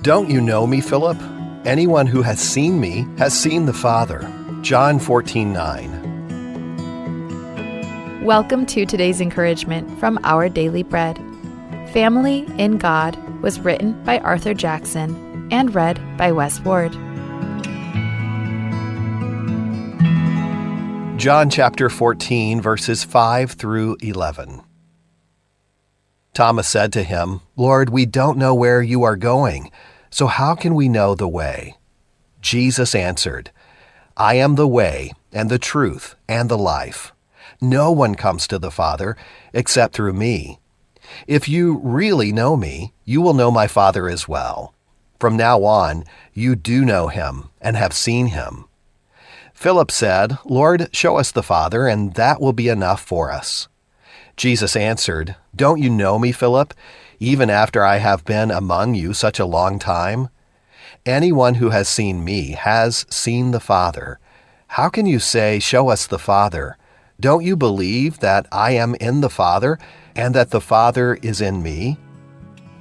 Don't you know me, Philip? Anyone who has seen me has seen the Father. John 14:9. Welcome to today's encouragement from Our Daily Bread. Family in God was written by Arthur Jackson and read by Wes Ward. John chapter 14, verses 5 through 11. Thomas said to him, "Lord, we don't know where you are going, so how can we know the way?" Jesus answered, "I am the way and the truth and the life. No one comes to the Father except through me. If you really know me, you will know my Father as well. From now on, you do know him and have seen him." Philip said, "Lord, show us the Father, and that will be enough for us." Jesus answered, "Don't you know me, Philip, even after I have been among you such a long time? Anyone who has seen me has seen the Father. How can you say, 'Show us the Father'? Don't you believe that I am in the Father, and that the Father is in me?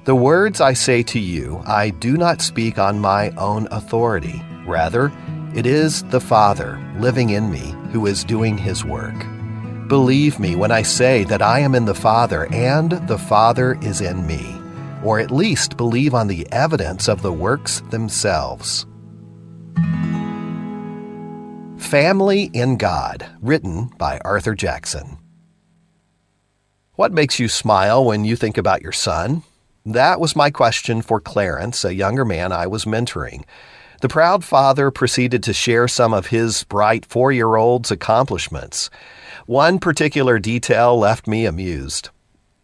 The words I say to you, I do not speak on my own authority. Rather, it is the Father living in me who is doing his work. Believe me when I say that I am in the Father and the Father is in me, or at least believe on the evidence of the works themselves." Family in God, written by Arthur Jackson. What makes you smile when you think about your son? That was my question for Clarence, a younger man I was mentoring. The proud father proceeded to share some of his bright 4-year-old's accomplishments. One particular detail left me amused.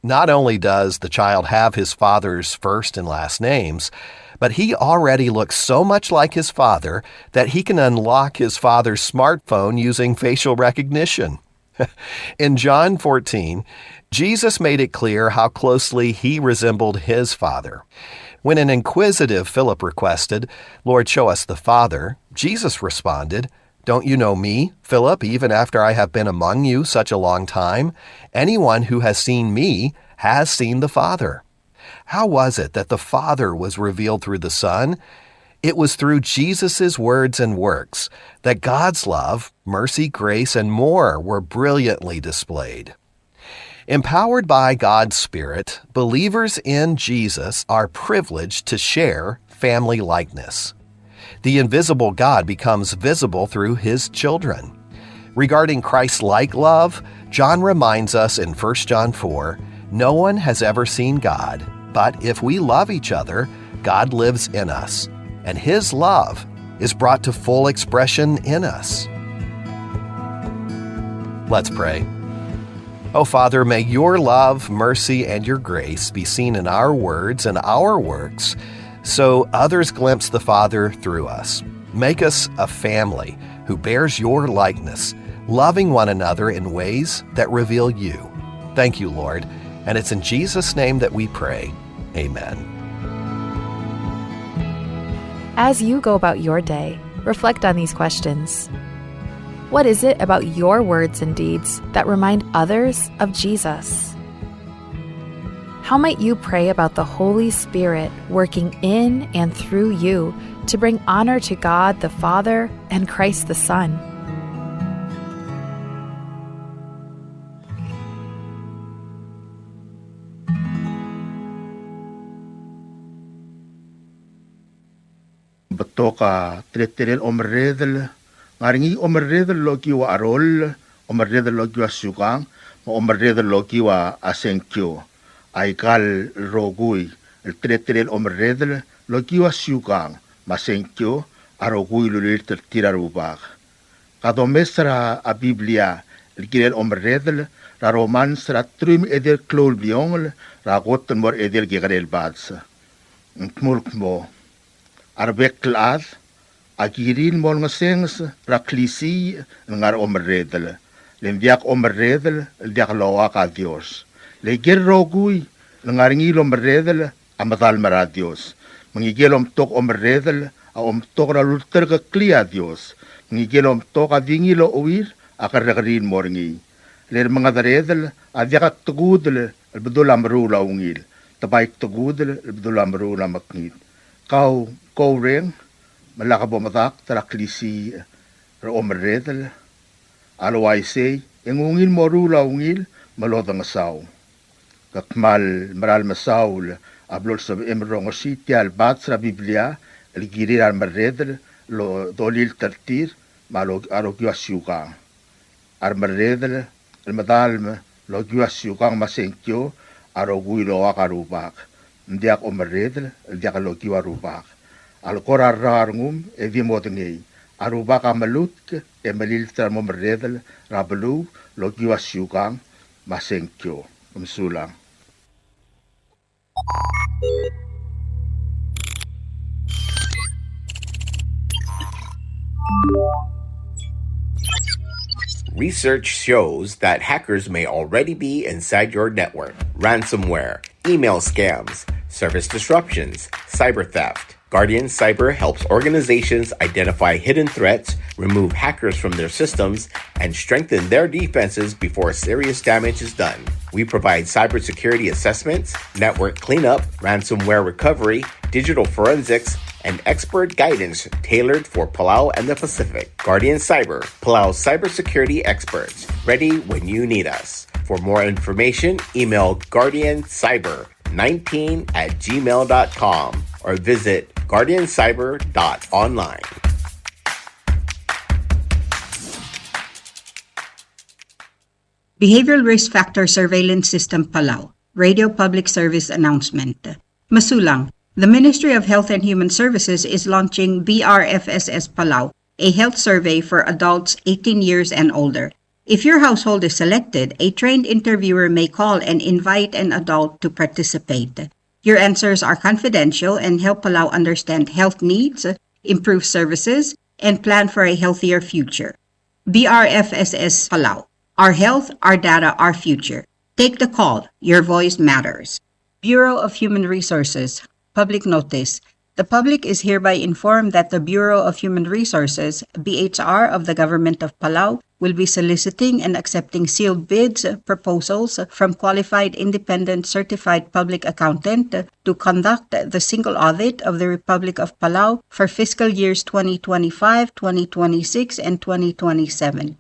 Not only does the child have his father's first and last names, but he already looks so much like his father that he can unlock his father's smartphone using facial recognition. In John 14, Jesus made it clear how closely he resembled his Father. When an inquisitive Philip requested, "Lord, show us the Father," Jesus responded, "Don't you know me, Philip, even after I have been among you such a long time? Anyone who has seen me has seen the Father." How was it that the Father was revealed through the Son? It was through Jesus' words and works that God's love, mercy, grace, and more were brilliantly displayed. Empowered by God's Spirit, believers in Jesus are privileged to share family likeness. The invisible God becomes visible through his children. Regarding Christ-like love, John reminds us in 1 John 4, "No one has ever seen God, but if we love each other, God lives in us, and his love is brought to full expression in us." Let's pray. Oh, Father, may your love, mercy, and your grace be seen in our words and our works, so others glimpse the Father through us. Make us a family who bears your likeness, loving one another in ways that reveal you. Thank you, Lord, and it's in Jesus' name that we pray. Amen. As you go about your day, reflect on these questions. What is it about your words and deeds that remind others of Jesus? How might you pray about the Holy Spirit working in and through you to bring honor to God the Father and Christ the Son? Batoka treterel omredel ngaringi omredel loki wa arol omredel loki wa sukang omredel loki wa asenkyo aikal rogui el treterel omredel loki wa sukang masenkyo arogui lulir tirarubak kadomestra a biblia el kirel omredel ra roman sra trum edel klolbiong ra gotten mor edel gegarel bats mulkmo Arbeklaad, agirin mol ngesengs, raklisi, ngar omredel. Lemdiak omredel, diak loa ka Dios. Leger rogui, ngaringi omredel, amatal mara Dios. Mengigel tok omredel, a tok ralulter ke klia Dios. Mengigel tok a dingilo uir, akaragarin morngi. Ler mangadredel, a diak tegudel, bedul amru laungil. Tabaik tegudel, bedul amru lamaknit. Kau ring malakabomatak taraklisi omeredel alawai say engungil morula ungil malodang asaw. Kakmal maral masaul ablol sa emrong ositial bat sa Biblia ligiri al meredel lo dolil tertir malog arogyo asyuka. Ar meredel el madalm lo gyo asyuka masenkyo aroguilo akarubak. Ndiak omeredel diak lo gyo arubak. Al korararngum e vimodngei arubak amalutk e malil termomeredel rabelu lo gyo asyuka masenkyo. Umsulang. Research shows that hackers may already be inside your network. Ransomware, email scams, service disruptions, cyber theft. Guardian Cyber helps organizations identify hidden threats, remove hackers from their systems, and strengthen their defenses before serious damage is done. We provide cybersecurity assessments, network cleanup, ransomware recovery, digital forensics, and expert guidance tailored for Palau and the Pacific. Guardian Cyber, Palau's cybersecurity experts, ready when you need us. For more information, email guardiancyber19@gmail.com or visit guardiancyber.online. Behavioral Risk Factor Surveillance System Palau, Radio Public Service Announcement. Masulang, the Ministry of Health and Human Services is launching BRFSS Palau, a health survey for adults 18 years and older. If your household is selected, a trained interviewer may call and invite an adult to participate. Your answers are confidential and help Palau understand health needs, improve services, and plan for a healthier future. BRFSS Palau. Our health, our data, our future. Take the call. Your voice matters. Bureau of Human Resources. Public notice. The public is hereby informed that the Bureau of Human Resources, BHR of the Government of Palau, will be soliciting and accepting sealed bids, proposals from qualified independent certified public accountant to conduct the single audit of the Republic of Palau for fiscal years 2025, 2026, and 2027.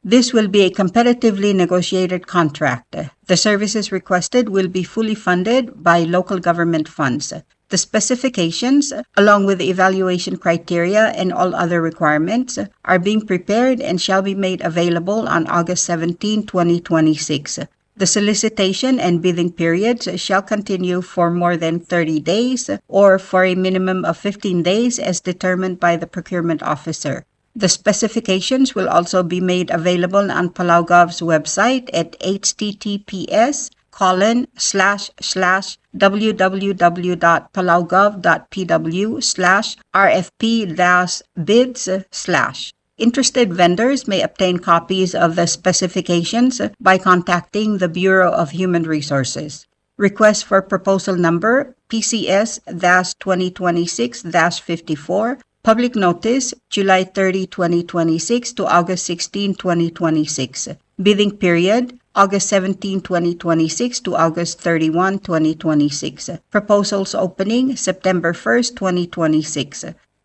This will be a competitively negotiated contract. The services requested will be fully funded by local government funds. The specifications, along with the evaluation criteria and all other requirements, are being prepared and shall be made available on August 17, 2026. The solicitation and bidding periods shall continue for more than 30 days or for a minimum of 15 days as determined by the procurement officer. The specifications will also be made available on PalauGov's website at https://www.palaugov.pw/rfp-bids/. Interested vendors may obtain copies of the specifications by contacting the Bureau of Human Resources. Request for proposal number PCS-2026-54. Public notice, July 30, 2026 to August 16, 2026. Bidding period, August 17, 2026 to August 31, 2026. Proposals opening, September 1st, 2026.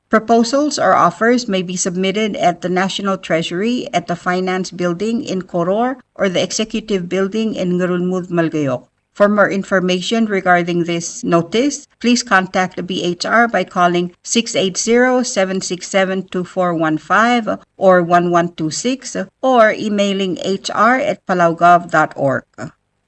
Proposals or offers may be submitted at the National Treasury at the Finance Building in Koror or the Executive Building in Ngurulmud, Malgayok. For more information regarding this notice, please contact the BHR by calling 680-767-2415 or 1126 or emailing hr@palaugov.org.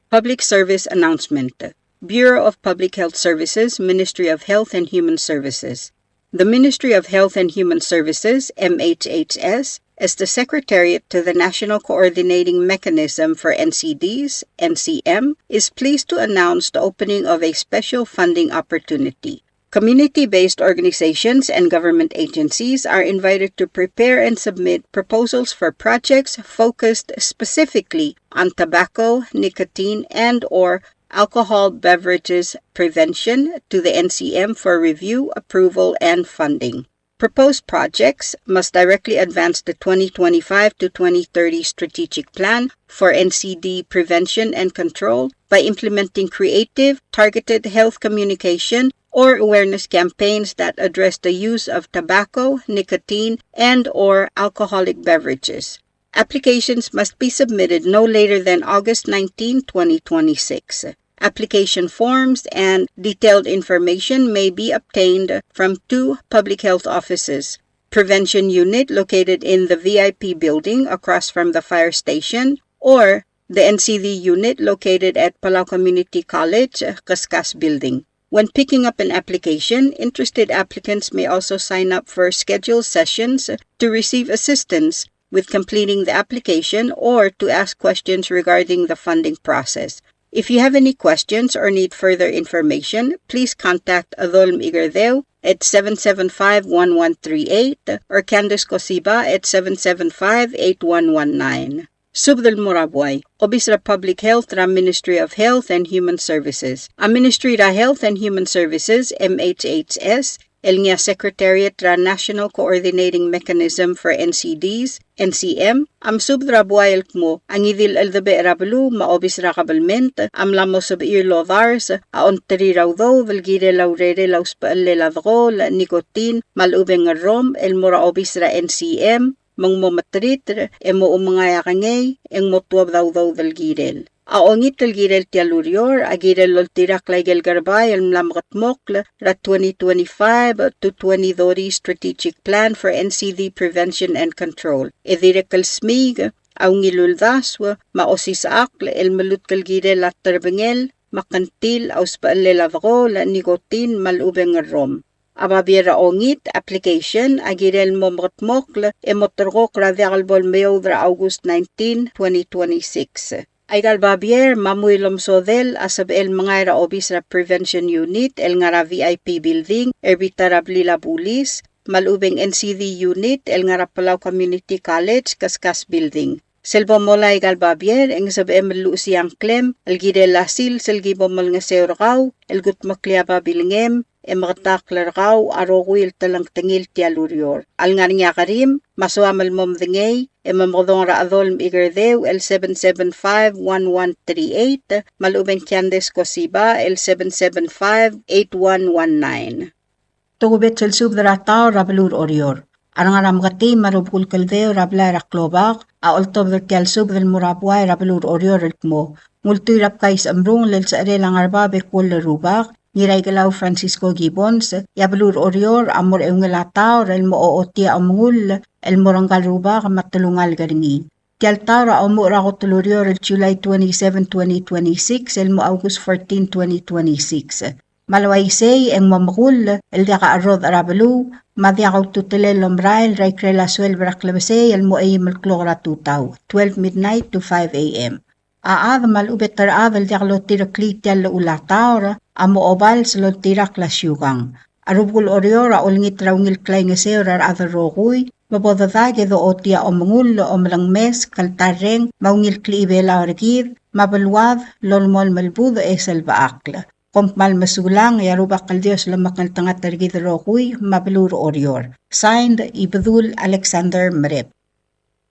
Public Service Announcement. Bureau of Public Health Services, Ministry of Health and Human Services. The Ministry of Health and Human Services, MHHS, as the Secretariat to the National Coordinating Mechanism for NCDs, NCM, is pleased to announce the opening of a special funding opportunity. Community-based organizations and government agencies are invited to prepare and submit proposals for projects focused specifically on tobacco, nicotine, and/or alcohol beverages prevention to the NCM for review, approval, and funding. Proposed projects must directly advance the 2025 to 2030 strategic plan for NCD prevention and control by implementing creative, targeted health communication or awareness campaigns that address the use of tobacco, nicotine, and/or alcoholic beverages. Applications must be submitted no later than August 19, 2026. Application forms and detailed information may be obtained from 2 public health offices: Prevention Unit located in the VIP building across from the fire station, or the NCD Unit located at Palau Community College, Kaskas Building. When picking up an application, interested applicants may also sign up for scheduled sessions to receive assistance with completing the application or to ask questions regarding the funding process. If you have any questions or need further information, please contact Adolm Igardeo at 775-1138 or Candice Cosiba at 775-8119. Subdal Muraboy, Obis ra Public Health ra Ministry of Health and Human Services. Ang Ministry ra Health and Human Services, MHHS, el nga Secretariat ra National Coordinating Mechanism for NCDs, NCM, am subdra buayel mo, ang idil aldabe rabelu, maobis ra kabalment, am lamos of irlovars, aon teri raw daw, valgire laurere laus paalle ladro, la nikotin, malubeng rom, el mura obis ra NCM, mang momatrit, emo umangaya kangay, eng motuab daw dalgirel. Aongit talgirel tialurior, agirel loltirak laigel garbay, el mlamkatmokl, ra 2025 to 2030 Strategic Plan for NCD Prevention and Control. Edirekal smig, aungiluldas, maosisakl, el malutkal girel at terbengel, makantil, auspaale lavro, la nikotin, malubeng rom. Ababiera ongit, application, agirel momotmokl, emotorok radialbol meodra August 19, 2026. Aigal babier, mamuilom sodel, asab el mga obis ra Prevention Unit, el nga ra VIP Building, erbitarab lila bulis, malubeng NCD Unit, el nga ra Palau Community College, Kaskas Building. Selbo mola igal babier, eng sab emelu siyang klem, el gide lasil, selgibo mal nga seurgaw, el gut maklia babilngem, emagataklar raw arogwil talang tengil tialurior. Al nga niya karim, masuamal mom dingay, emamodong raadol igardeo el 775-1138, malubeng Candice Cosiba el 775-8119. Tugubet sel subdrataw rabelur orior. Arang aram gati marubkul kaldeo rabla raklobak, aoltob del kialsub del murabway rabelur orior elkmo. Multuy rap kais amrung lel sa arelang arba bekwol rubak, Niraigalau Francisco Gibbons, yabalur orior amor eungelataw rel mo ootia amungul el morangal ruba kamatulungal garingi. Tialtaw ra amur ako tulurior el July 27, 2026 el mo August 14, 2026. Malawaysay ang mamakul el daka arod arabalu, madiakaw tutulel lomrail raikrela suel braklabasay el mo ay malklora tutaw, 12 midnight to 5 a.m. Aad malubet taraad el diaklo tirakli tial ulataw amo obal sa tirak la syukang. Arubul orior aulngit raungil klay nga seurar adar rokuy, mabodadage do otia o mangul o malang mes, kaltareng, maungil kliibela orgid, mabalwad, lolmol malbudo esel baakla. Kompmal masulang, yarubak kaldios lamakal tangat targid rokuy, mabalur orior. Signed, Ibadul Alexander Marip.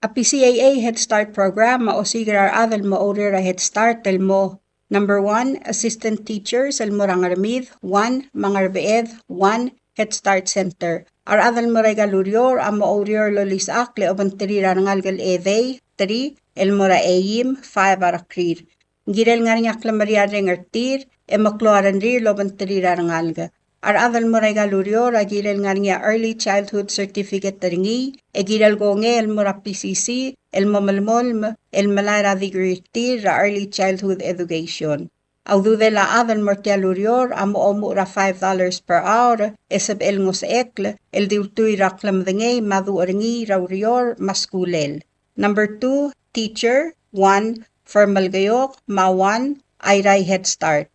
A PCAA Head Start program maosigar adal maorir a Head Start tel mo. Number 1, Assistant Teachers el Morangarmid, 1, Mangarbeed, 1, Head Start Center. Ar adal moregalurior a maorir lolis akle obanteri rangalgal edey, 3, el mora eim, 5 arakrir. Girel ngariak lamaria rengartir, e makloaran rir lobanteri rangalga. Ar adal moregalurior a girel ngaria Early Childhood Certificate taringi, e girel gonge el mora PCC, el mamalmol, el malara digritir ra Early Childhood Education. Audude la adal mortialurior amo ra $5 per hour, esab el ngos ekle, el diutuy raklam dengay madu oringi raurior maskulel. Number 2, Teacher, 1, Formal Gayok, ma 1, Ayray Head Start.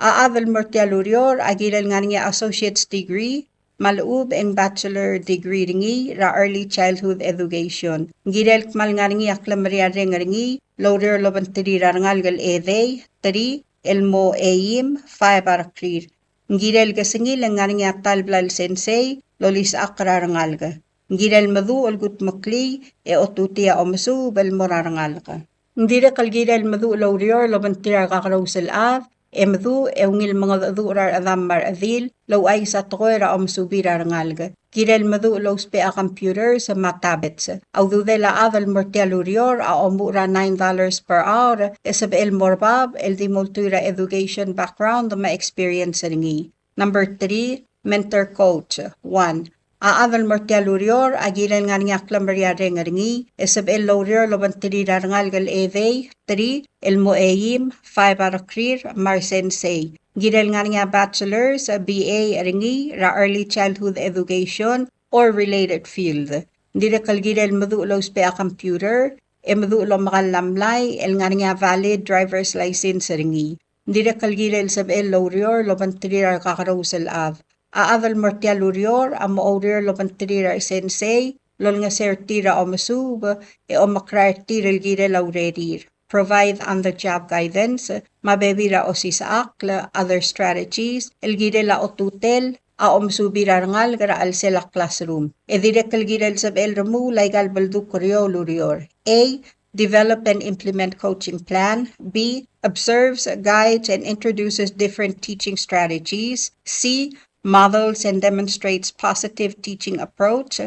Aadal mortialurior agilal nga niya Associate's Degree, maloob ang Bachelor Degree ringi ra Early Childhood Education. Girel kmal nga ringi aklamaria ringi, loader lobantiri rangal gal edey, 3, elmo eim, 5 arakrir. Girel gasingil nga ringi talblal sensei, lolis akra rangal ga. Girel madu olgut makli, e otutia omasu bel morarangal ka. Ndira kalgirel madu loader lobantira kakarusel av, emdu eungil mga durar adamar adil law ay sa toera subira rangalga. Girel madu law spe a computer sa matabets. Although de la adal mortialurior a omura $9 per hour esab el morbab el di multura education background ma experience ringi. Number 3, mentor coach. 1. Aadal mortialurior agilan nga nga klamaria ringi esab el laurior lobantiri rangal gal eve. 3. El moeim 5 arakrir mar sensei. Gidel nga bachelor's, BA ringi ra early childhood education or related field. Didakal gidel madulaw spe a computer, madulaw makalamlay el nga valid driver's license ringi. Didakal gidel sab el laurior lobantirir kakarosel av. Aadal mortialurior am maurior lobantirir sensei lol nga sertira o masub o makrartiril gidel laurerir. Provide on-the-job guidance, mabebira o sisaak, other strategies, el gidel o tutel, a omsubira ngal gara al sela classroom. Edirekal gidel sab el remu laigal baldu kuryo lurior. A. Develop and implement coaching plan. B. Observes, guides, and introduces different teaching strategies. C. Models and demonstrates positive teaching approach.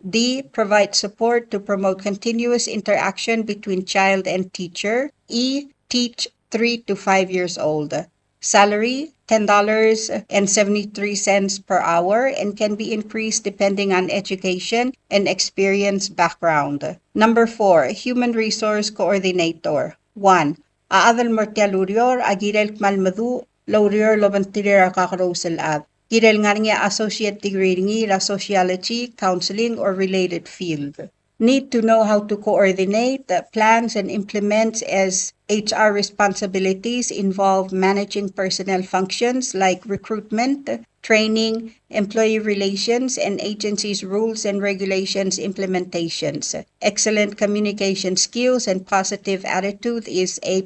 D. Provide support to promote continuous interaction between child and teacher. E. Teach 3 to 5 years old. Salary, $10.73 per hour and can be increased depending on education and experience background. Number 4, Human Resource Coordinator. 1. Aadal mortialurior agirel kmalmadu laurior lobantirir kakarosel ab. Girel nga associate degree ngi la sociology, counseling, or related field. Need to know how to coordinate plans and implement as HR responsibilities involve managing personnel functions like recruitment, training, employee relations, and agencies' rules and regulations implementations. Excellent communication skills and positive attitude is A+.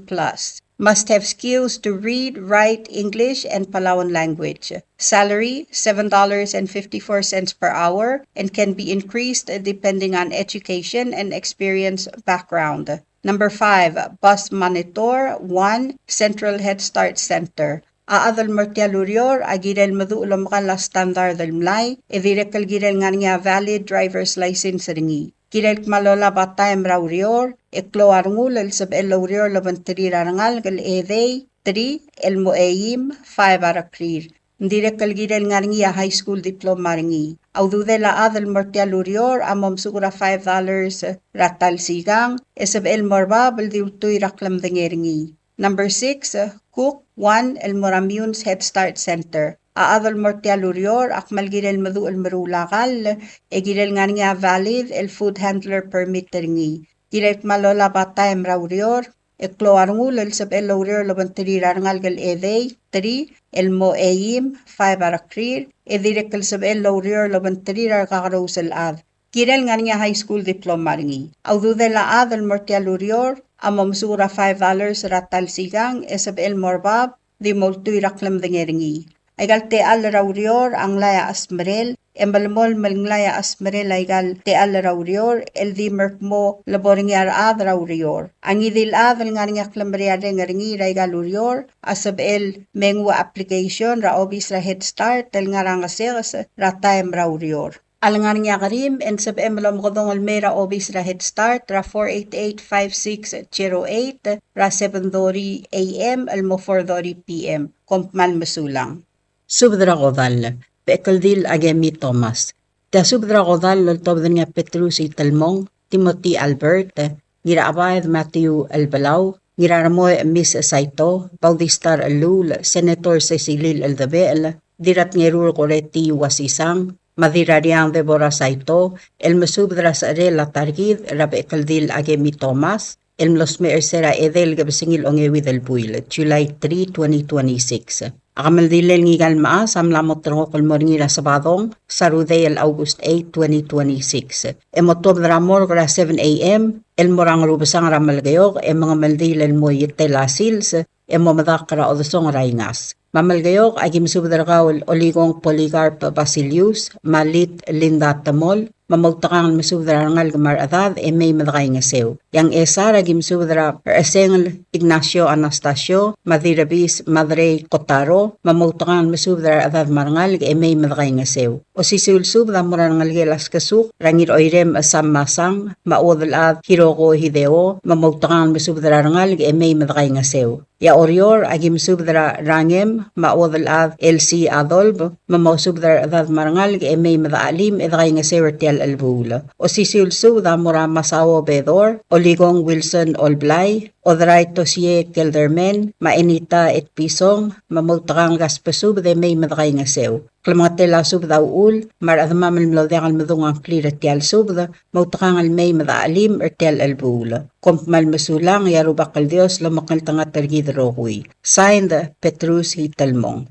Must have skills to read, write, English, and Palauan language. Salary, $7.54 per hour and can be increased depending on education and experience background. Number 5, bus monitor. 1, Central Head Start Center. Aadal mortialurior agirel maduulam kala standard almlay edirekal girel nga valid driver's license ringi. Girel malola batayam raurior ekloarngul el sab el laurior labantirira rangal gal eve 3 el moeim 5 arakrir. Direkal girel nga high school diploma ringi. Audude la adal mortialurior amom sugura $5 ratal sigang esab el morbabel diutoy raklam dengeringi. Number 6, Cook 1 El Moramunes Head Start Center. Aadal mortialurior akmal girel madu el marulakal girel nga valid el food handler permit ringi. Girel malola batayam raurior ekloarngul el sab el laurior labantirira rangal gal eve 3 el moeim 5 arakrir direkal sab el laurior labantirira kakarosel av. Girel nga high school diploma ringi. Audude la adal mortialurior amom sura $5 ratal sigang esab el morbab di multuy raklam dengeringi. Aigal te al raurior ang laya asmerel embalmol malinglaya asmerel aigal te al raurior el di merkmo laboringyar ad raurior. Ang idil adal nga klamria dengeringi aigal urior asab el mengwa application ra obis ra head start tel nga rangasegas ratayem raurior. Alangan niya karim and sab emblem kodong almera obis ra head start ra 488-5608 ra 7:30 AM almo 4:30 PM kompmal masulang. Subdra kodal Bechekldil Akemi Thomas. Ta subdra kodal loltobden nga Petrus Italmong Timothy Albert gira abayad Matthew Elbelau gira ramoy Miss Saito Baudistar Alul Senator Cecilil Aldabel dirat ngerul koreti wasisang Madirariang Deborah Saito, el mesubdras arela targid, Bechekldil Akemi Thomas, el mlosme ersera edel gabsingil ongewi del buil, July 3, 2026. Akamaldilel ngigal maas, amlamot rongokol moringila sabadong, Saruday el August 8, 2026. Emotob dramor gra 7 AM, el morang rubasang ramalgayog, mga maldilel mo yitela sils, mamadakra o dasong raingas. Mamalgayok ay kimsubdargaw oligong Polycarp Basilius, Malit Linda Tamol, mamautakang masubdra ngal gamar adad may madakay nga sew. Yang esara gim subdra Erasengel Ignacio Anastasio, Madirabis Madre Kotaro, mamautakang masubdra adad marangal may madakay nga sew. O sisul subda marangal gelas kasuk, rangir oirem asam masang, maudal Hiroko Hideo, mamautakang masubdra rangal may madakay nga sew. Ya orior agim subdra rangem maudal LC Adolb, mamausubdra adad marangal may madaalim edakay nga sew tial albula. O sisul subda mura masawo bedor, Oligong Wilson Olblay, Odray Tosye Keldermen, Mainita et Pisong, mamautakang gaspasub de may madakay nga sew. Klamatela subda uul, mar adamamel mlodyangal madungang klira tial subda, mautakangal may madaalim tial albula. Kompmal masulang yarubakal Dios lamakal tanga tergidrokuy. Signed Petrus Hitalmong.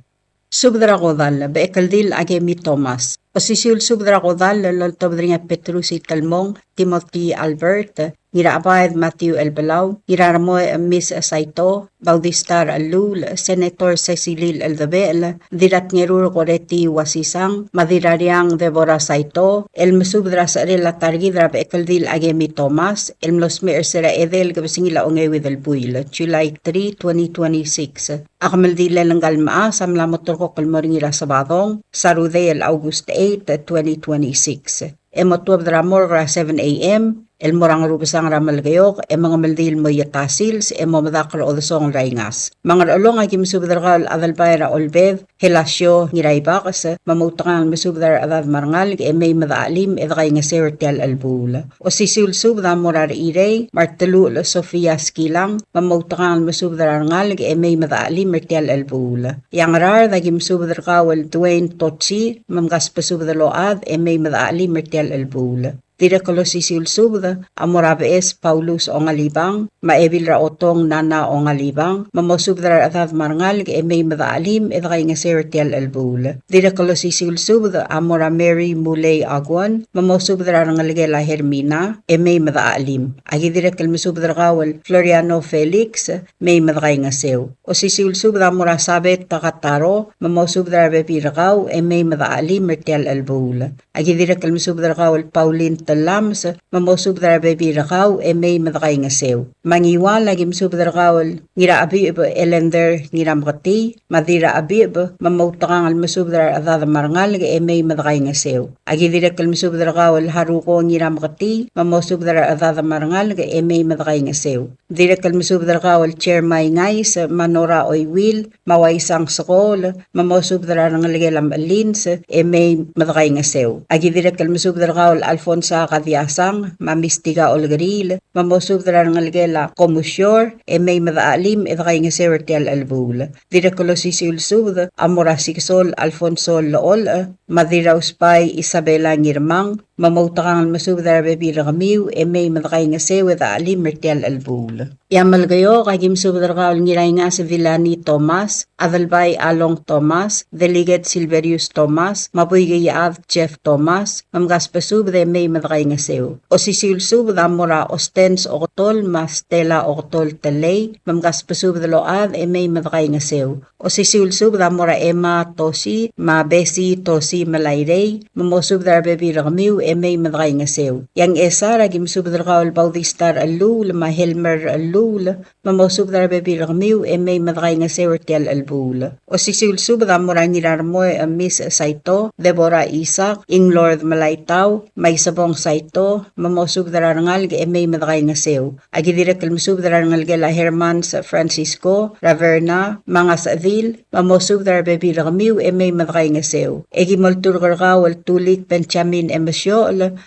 Subdra Kodal, Bechekldil Akemi Thomas. Posisyul subdra Kodal, loltobdringa Petrus Hitalmong, Timothy Albert, Giraapayad Matthew Elbelau, Giraramoy Miss Saito, Baudistar Alul, Senator Cecilil Eldabel, Dirat Ngerur Koreti Wasisang, Madirariang Deborah Saito, El Mesubdra Sarela Targidra Bechekldil Akemi Thomas, El Mlosmer Sera Edel Gabasingila Ongewi del Buil, July 3, 2026. Akameldila Langgal Maa, Samla Motor ko Kalmoringira Sabadong, Sarudel August 8, 2026. Emotuab Dramorgra 7 a.m. El morang rubasang ramal gayok, mga maldil mo yatasils, mamadakal o dasong raingas. Mga along ay kimusubdrakal adalbayra olbev, helasyo ngiraybakas, mamautangan musubdar adad marangal, may madaalim edakay nga sertial albula. O sisulsub da morar irey, martelul Sofia Skilang, mamautangan musubdar ngal, may madaalim ertial albula. Yang rar da kimusubdrakawal Dwayne Totsi, mamgaspasubdaload, may madaalim ertial albula. Direkalo sisulsubda, amorabees Paulus ongalibang, maebil raotong nana ongalibang, mamasubdra atad marangal may madaalim edakay nga sertial albula. Direkalo sisulsubda, amora Mary Muley Agwan, mamasubdra rangaligela Hermina, may madaalim. Agi direkal masubdra kawal Floriano Felix, may madakay nga sew. O sisulsubda amora sabet takataro, mamasubdra bepirakaw, may madaalim mertial albula. Agi direkal masubdra kawal Pauline Talams, mamosubdra bebirakaw, may madakay nga sew. Mangiwala gimsubdra kawal, ngira abib elender ngira makati, madira abib, mamautakang almasubdra adada marangal, may madakay nga sew. Agi direkal masubdra kawal haruko ngira makati, mamosubdra adada marangal, may madakay nga sew. Direkal masubdra kawal chairmay ngais, manora oywil, mawaisang sakol, mamosubdra rangaligel alins, may madakay nga sew. Agi direkal masubdra kawal Alfonso Kadiasang, mamistiga olgaril, mamosubdra ng algela komusyor, may madaalim edakay nga sertial albula. Direkolo sisulsud, amora siksol Alfonso Lool, madiraus pay Isabela Ngirmang, mamautakang masubdra bebira kamiw, may madakay nga sew edaalim mertial albula. Yamal gayo, kagim subdra kaul ngiray nga sa Villani Thomas, Adalbay Along Thomas, Delegate Silverius Thomas, mabuy gayaad Jeff Thomas, mamgaspasubdra may madakay nga sew. O sisilsubdra mura Ostens Okotol, Mastela Okotol Talay, mamgaspasubdra load, may madakay nga sew. O sisilsubdra mura Emma Tosi, Mabesi Tosi Malayrey, mamosubdra bebira kamiw, may madakay nga sew. Yang esara, gim subdra kaul Baudistar Alul, Mahelmer Alul, mamosubdra bebira kamiw, may madakay nga sertial albula. O sisilsubdra mura nirarmoy Miss Saito, Deborah Isaac, Ing Lord Malaytaw, may sabong Saito, mamosubdra rangal, may madakay nga sew. Agi direkal masubdra rangal gela Herman Francisco, Raverna, mga Sadil, mamosubdra bebira kamiw, may madakay nga sew. Egi moltur karkawal Tulik Benjamin Emasyol,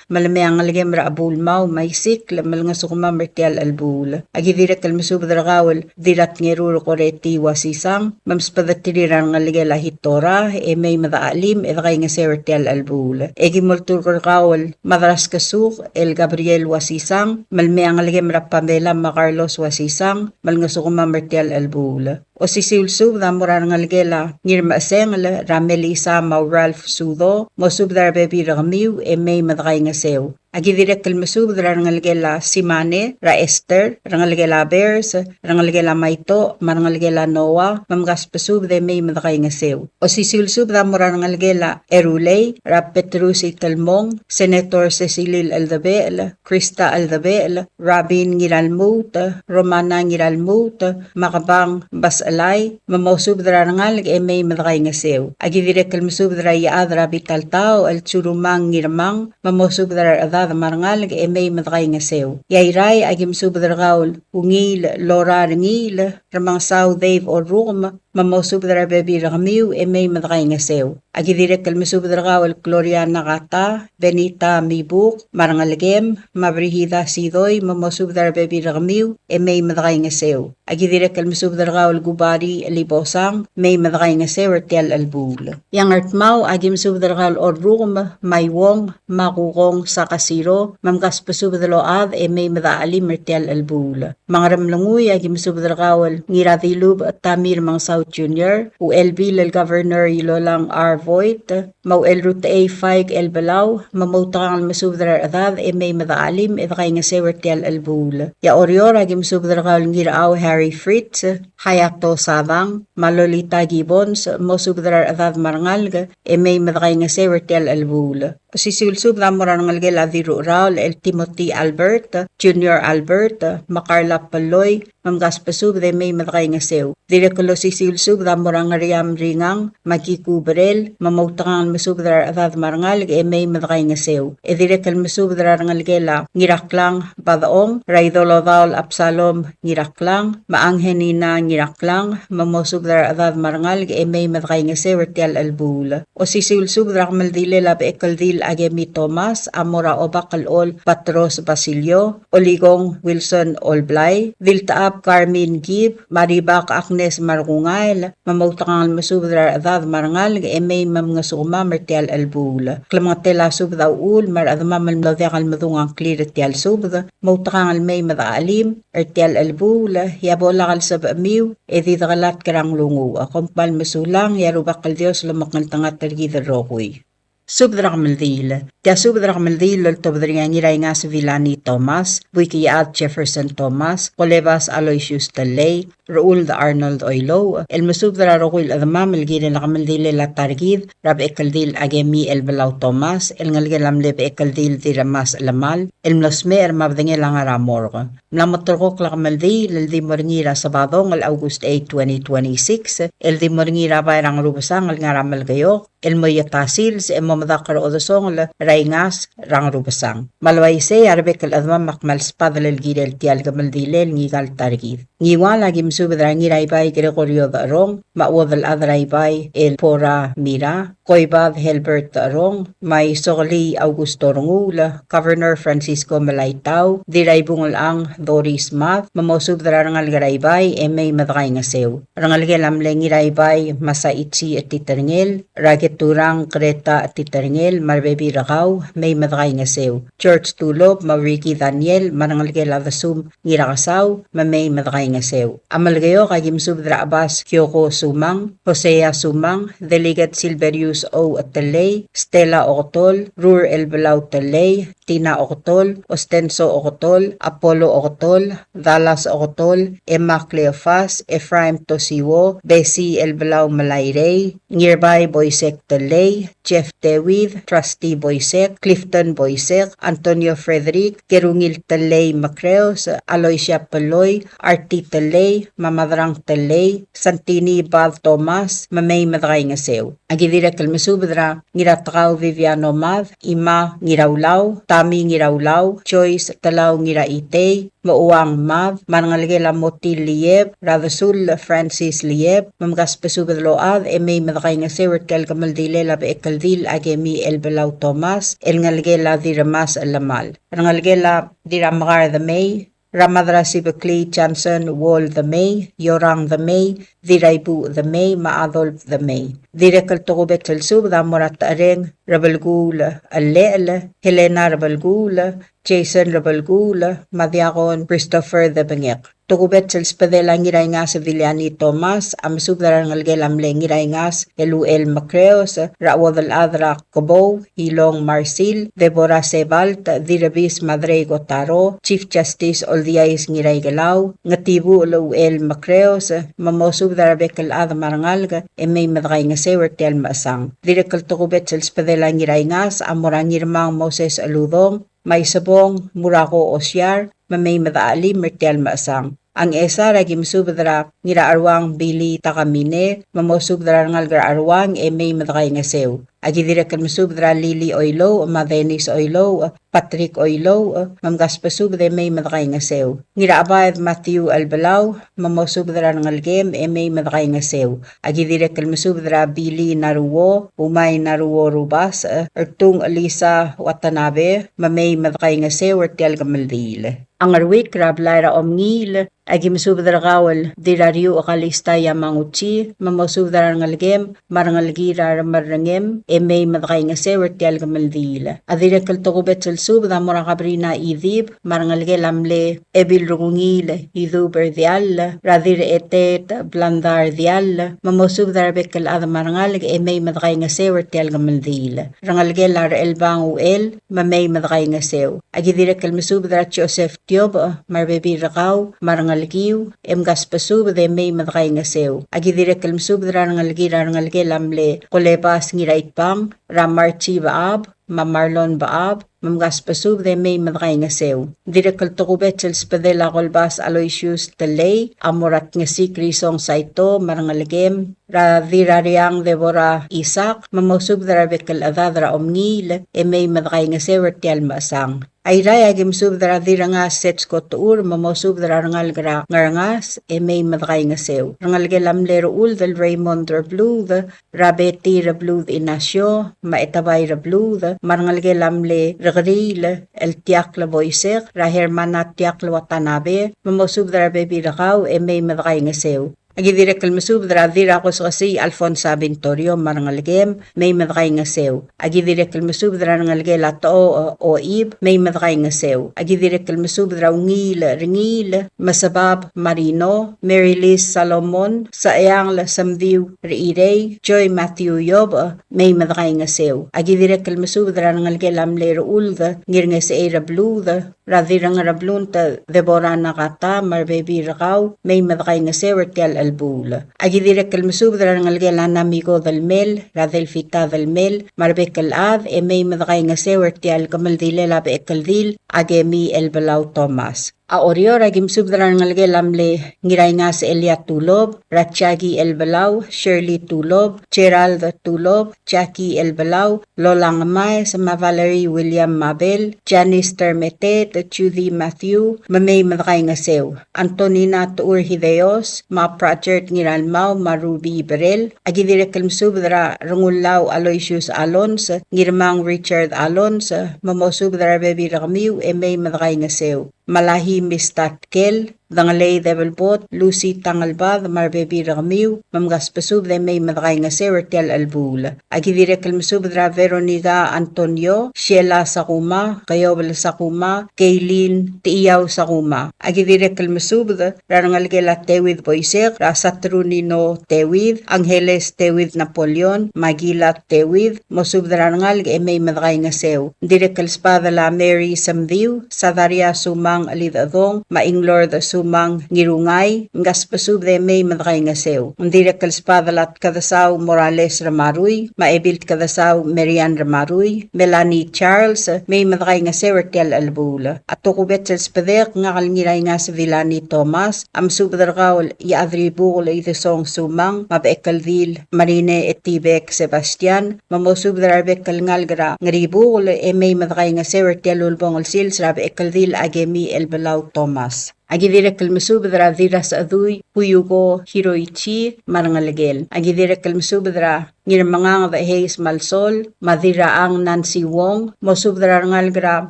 malamang alagem raabulmaw, may sikl, malanga sukuma mertial albula. Agi direkal masubdra kawal dirat ngeruro koreti wasisang, mamspadatiriran nga ligela hitora, may madaalim, edakay nga sertial albula. Egi moltur karkawal Madras Kasuk, El Gabriel Wasisang, malmeang alagem rapamela Macarlos Wasisang, malanga sukuma mertial albula. O sisilsub na mura ng algela, ngirma sengla, Ramelisa Ralph Sudo, mosubdar bebira kamiw, may madakay nga sew. Agidirek kalmasub rangalgela Simane, Ra Esther, rangalgela Bears, rangalgela Maito, marangalgela Noah, mamgaspasub de may madakay nga sew. O sisilsub da mo rangalgela Erulay, Ra Petrusi Talmong, Senator Cecilil Aldabel, Krista Aldabel, Rabin Ngiralmut, Romana Ngiralmut, Makabang Basalay, mamosub da rangalg may madakay nga sew. Agidirek kalmasub da yaad Rabi Taltao, al Tsurumang Ngiramang, mamosub da adad marangal ga may madakay nga sew. Yairay agim subdragaul ungil lora ngil ramang saw Dave or room mamosub da bebi ramiu may madakay nga sew. Agidirek kalmasubdragaul Gloria Nakata, Benita Mibuk, marangalgem, mabrihida sidoy mamosub da bebi ramiu may madakay nga sew. Agidirek kalmasubdragaul Gubari Libosang may madakay nga sew tel albul. Yang artmau agim subdragaul or room maywong makukong sa kasiro mamkaspasubdaload may madaalim mertel albul. Mga ramlanguy agim subdragawal ngiradilub at tamir mang South Junior u Elbelau Governor Ilolang R. Voigt mau elrut A. Faig Elbelau mamautakang masubdrar adad may madaalim kay nga sewertel albul. Ya orior agim subdragawal ngiraaw Harry Fritz Hayato Sabang Malolita Gibbons mosubdrar adad marangal may madakay nga sewertel albul. Sisilsub na mo rangalgel Adiru Raul El Timothy Albert, Junior Albert, Macarla Paloy, mamgaspasub de may madakay nga sew. Direkulo sisilsub na mo rangariam ringang, magikubrel, mamautangan masub dar adad marangal may madakay nga sew. Direkal masub dar rangalgela ngiraklang badaong, Raidolo Daul Absalom ngiraklang, maanghenina ngiraklang, mamosub dar adad marangal may madakay nga sew ertial albul. O sisilsub dar maldile la Bechekldil Akemi Thomas, Amora Obakalol Patros Basilio, Oligong Wilson Olblay, Viltaap Carmen Gib, Maribak Agnes Marungail, mamautangan masubdrar adad marangal may mamngasuma mertial albul. Klamatela subdaul mar admamal madakal madungang clear tial subda, mautakangal may madaalim ertial albul, yabolakal sab amiw, edidagalat karang lungu, akompal masulang yarubakal Dios lumakal tangat tergida rokoy. Subdragmaldil. Tia subdragmaldil tobdringan ngiray nga sa Villani Thomas, Buikiat Jefferson Thomas, Colebas Aloysius Talay, Raul the Arnold Oilo, El Masubdra Roquil Adamam, El Girin Lakamaldil La Targid, Rab Ekaldil Agemi Elbelau Thomas, El Ngalgelamleb Ekaldil Diramas Lamal, El Mlosmer Mabdingel Angaramorgo. Mlamotorok Lakamaldil, El Dimorngira Sabadong, El August 8, 2026, El Dimorngira Bayrang Rubasang, El Ngaramal Gayok, El Moyatasil, Mamadakar Odosong Raingas Rang Rubasang. Malwaise Arbek al Adma Makmal Spadal el Gidel Tial Gamaldilel Nigal Targid. Niwala Gimsubdra Niraibay Gregorio Darong, Mawadal Adraibay El Pora Mira, Koibad Helbert Darong, May Sogli Augusto Rongula, Governor Francisco Malaytao, Diraibungal Ang Doris Math, Mamosubdra Rangal Garaibay, May Madakay nga sew. Rangal Gelamleng Iraibay, Masaitsi at Titarngel, Rageturang Kreta at Titarngel, Marbebi Rakaw, May Madakay nga sew. Church Tulob, Mauriki Daniel, Marangal Geladasum, Ngirakasaw, Mamay Madakay nga sew. Amalgayo kagim Subdra Abbas Kyoko Sumang, Hosea Sumang, Delegate Silverius O. Talay, Stella Ocotol, Rur Elbelau Talay, Tina Ocotol, Ostenso Ocotol, Apollo Ocotol, Dallas Ocotol, Emma Cleofas, Ephraim Tosiwo, Bessie Elbelau Malayrey, Nearby Boysek Talay, Jeff Dewith, Trustee Boysek, Clifton Boysek, Antonio Frederick, Kerungil Talay Macreos, Aloysia Paloy, Artie Talay, Mamadrang Talay, Santini Bal Thomas, Mamay Madakay nga sew. Agidira kalmasubdra, Ngiratakaw Viviano Math, Ima Ngirawlaw, Tami Ngirawlaw, Joyce Talaw Ngiraitay, Mauwang Math, Marangalgela Motil Lieb, Radasul Francis Lieb, Mamgaspasubadload, May Madakay nga sew kel Kamaldilela Bechekldil Akemi Elbelau Thomas, El Ngalgela Diramas Lamal. Rangalgela Diramakar the May, Ramadra Sibakli Johnson Wall the May, Yorang the May, Diraibu the May, Maadolf the May. Direkal Tokubet Sub, Damorat Areng, Rabalgul Alel, Helena Rabalgul, Jason Rabalgul, Madiakon Christopher the Bangek. tukubet sa spadela ngiray nga sa Villani Thomas, amasubdara ngalgelam le ngiray ngas, Eluel Macreos, Rawadal Adra Cobo, Hilong Marcil, Deborah Sebalt, Dirabis Madre Gotaro, Chief Justice Oldiais ngiray galaw, ngatibu Eluel Macreos, mamosubdara bekal adha marangalga, may madray nga sewer tel maasang. Direkal tukubet sa spadela ngiray ngas, amorangirmang Moses Aludong, may sabong Murako Osyar, mamay madaali mertial maasang. Ang esa ragi masubdra ngira arwang Bili Takamine, mamosubdra ngalgar arwang may madakay nga sew. Agi direkal masubdra Lily Oilo, Madenis Oilo, Patrick Oilo, mamgaspasubdra may madakay nga sew. Ngira abayad Matthew Elbelau, mamosubdra ngalgem may madakay nga sew. Agi direkal masubdra Bili Naruo, Umay Naruo Rubas, Ertung Alisa Watanabe, mamay madakay nga sew ertial gamaldil. Ang arwik rablaira omngil, agi masubdra kawal dirario akalista yamanguchi, mamosubdra ngalgem, marangalgira marangem, may madakay nga sewer tial gamaldila. Adirekal tukubet salsub da morakabrina idib, marangalge lamle, ebil rungil, iduber dial, radire etet, blandar dial, mamosubdra bekal ada marangalge, may madakay nga sewer tial gamaldila. Rangalge lar elbang uel, mamay madakay nga sew. Agi direkal masubdra Joseph Tiob, marbebi rakaw, marangalgiw, gaspasub de may madakay nga sew. Agi direkal masubdra rangalgira rangalge lamle, kolepas ngirait pang, Ramarchi Baab, Mamarlon Baab, mamgaspasub de may madakay nga sew. Direkal tukubet sa spadela kolbas Aloysius Talay, amurat nga si Krisong Saito, marangalagem, radirariang Deborah Isak, mamosub da rabekal adadra omngil, may madakay nga sew ertial maasang. Ay raya gimsub da radira nga sets ko tuur, mamosub da rangalgra ngarangas, may madakay nga sew. Rangalgelam lero ul del Raymond Rabluth, Rabeti Rabluth Inasyo, Maetabay Rabluth, marangalgelam le Ragril, El Tiakla Boysek, Rahermana Tiakla Watanabe, mamosub da rabebi rakaw, may madakay nga sew. Agi direkal masubdra dira ko sa kasi Alfonso Bintorio marangalgem may madakay nga sew. Agi direkal masubdra ngalge lato o ib may madakay nga sew. Agi direkal masubdra ringil masabab Marino, Mary Liz Salomon, Saayang la Samdiw Reirey, Joy Matthew Yob may madakay nga sew. Agi direkal masubdra ngalge lamle ulga ngirnga sa Rabluda, radira nga Rablunta Deborah Nakata marbebi rakaw may madakay nga sew ertial albula. Agi direkal masubdra ngalgela namigo del mel, radel fita del mel, marbekal ad, may madakay nga sewer tial kamaldile labe ekaldil, Akemi Elbelau Thomas. Aorior agim subdra ngalgelamle ngiray nga sa Elia Tulob, Ratchagi Elbelau, Shirley Tulob, Gerald Tulob, Jackie Elbelau, Lola Ngamay, sama Valerie William Mabel, Janice Termetet, Judy Matthew, mamay madakay nga sew. Antonina Tuur Hideos, ma Project Ngiralmao, Marubi Berel, agi direkal subdra Rungulaw Aloysius Alons, ngirmang Richard Alons, mamosubdra Baby Ramiw, may madakay nga sew. Malahi Mistatkel, Dangalay Develbot, Lucy Tangalbad, Marbebi Ramiw, Mamgaspasub de may madakay nga sewer tel albula. Agi direkal masubdra Veronica Antonio, Sheila Sakuma, Kayobal Sakuma, Kaylin Tiyaw Sakuma. Agi direkal masubdra Rangalgela Tewid Boysek, Rasatrunino Tewid, Angeles Tewid Napoleon, Magila Tewid, Mosubdra Rangalg may madakay nga sew. Direkal spadala Mary Samdiw, Sadaria Sumang Alidadong, Maing-Lord Sumang Ngirungay, Ngaspasub de may madakay nga sew. Direkal spadalat Kadasaw Morales Ramaruy, Maebilt Kadasaw Marian Ramaruy, Melanie Charles, may madakay nga sew ertial albula. At tukubet sa spadek nga kalngiray nga sa Villani Thomas, am subdarkaw yaadribukol itesong Sumang, Mabekaldil, Marine Etibek Sebastian, mamosubdarbek kalngalgra, ngaribukol may madakay nga sew ertial ulbongol sils, Rabekaldil Akemi Elbelau Thomas. Agi direkal masubdra dira sa aduy, Huyugo Hiroichi, marangalagel. Agi direkal masubdra ngirmangang the Hayes Malsol, madiraang Nancy Wong, mosubdrar ngalgra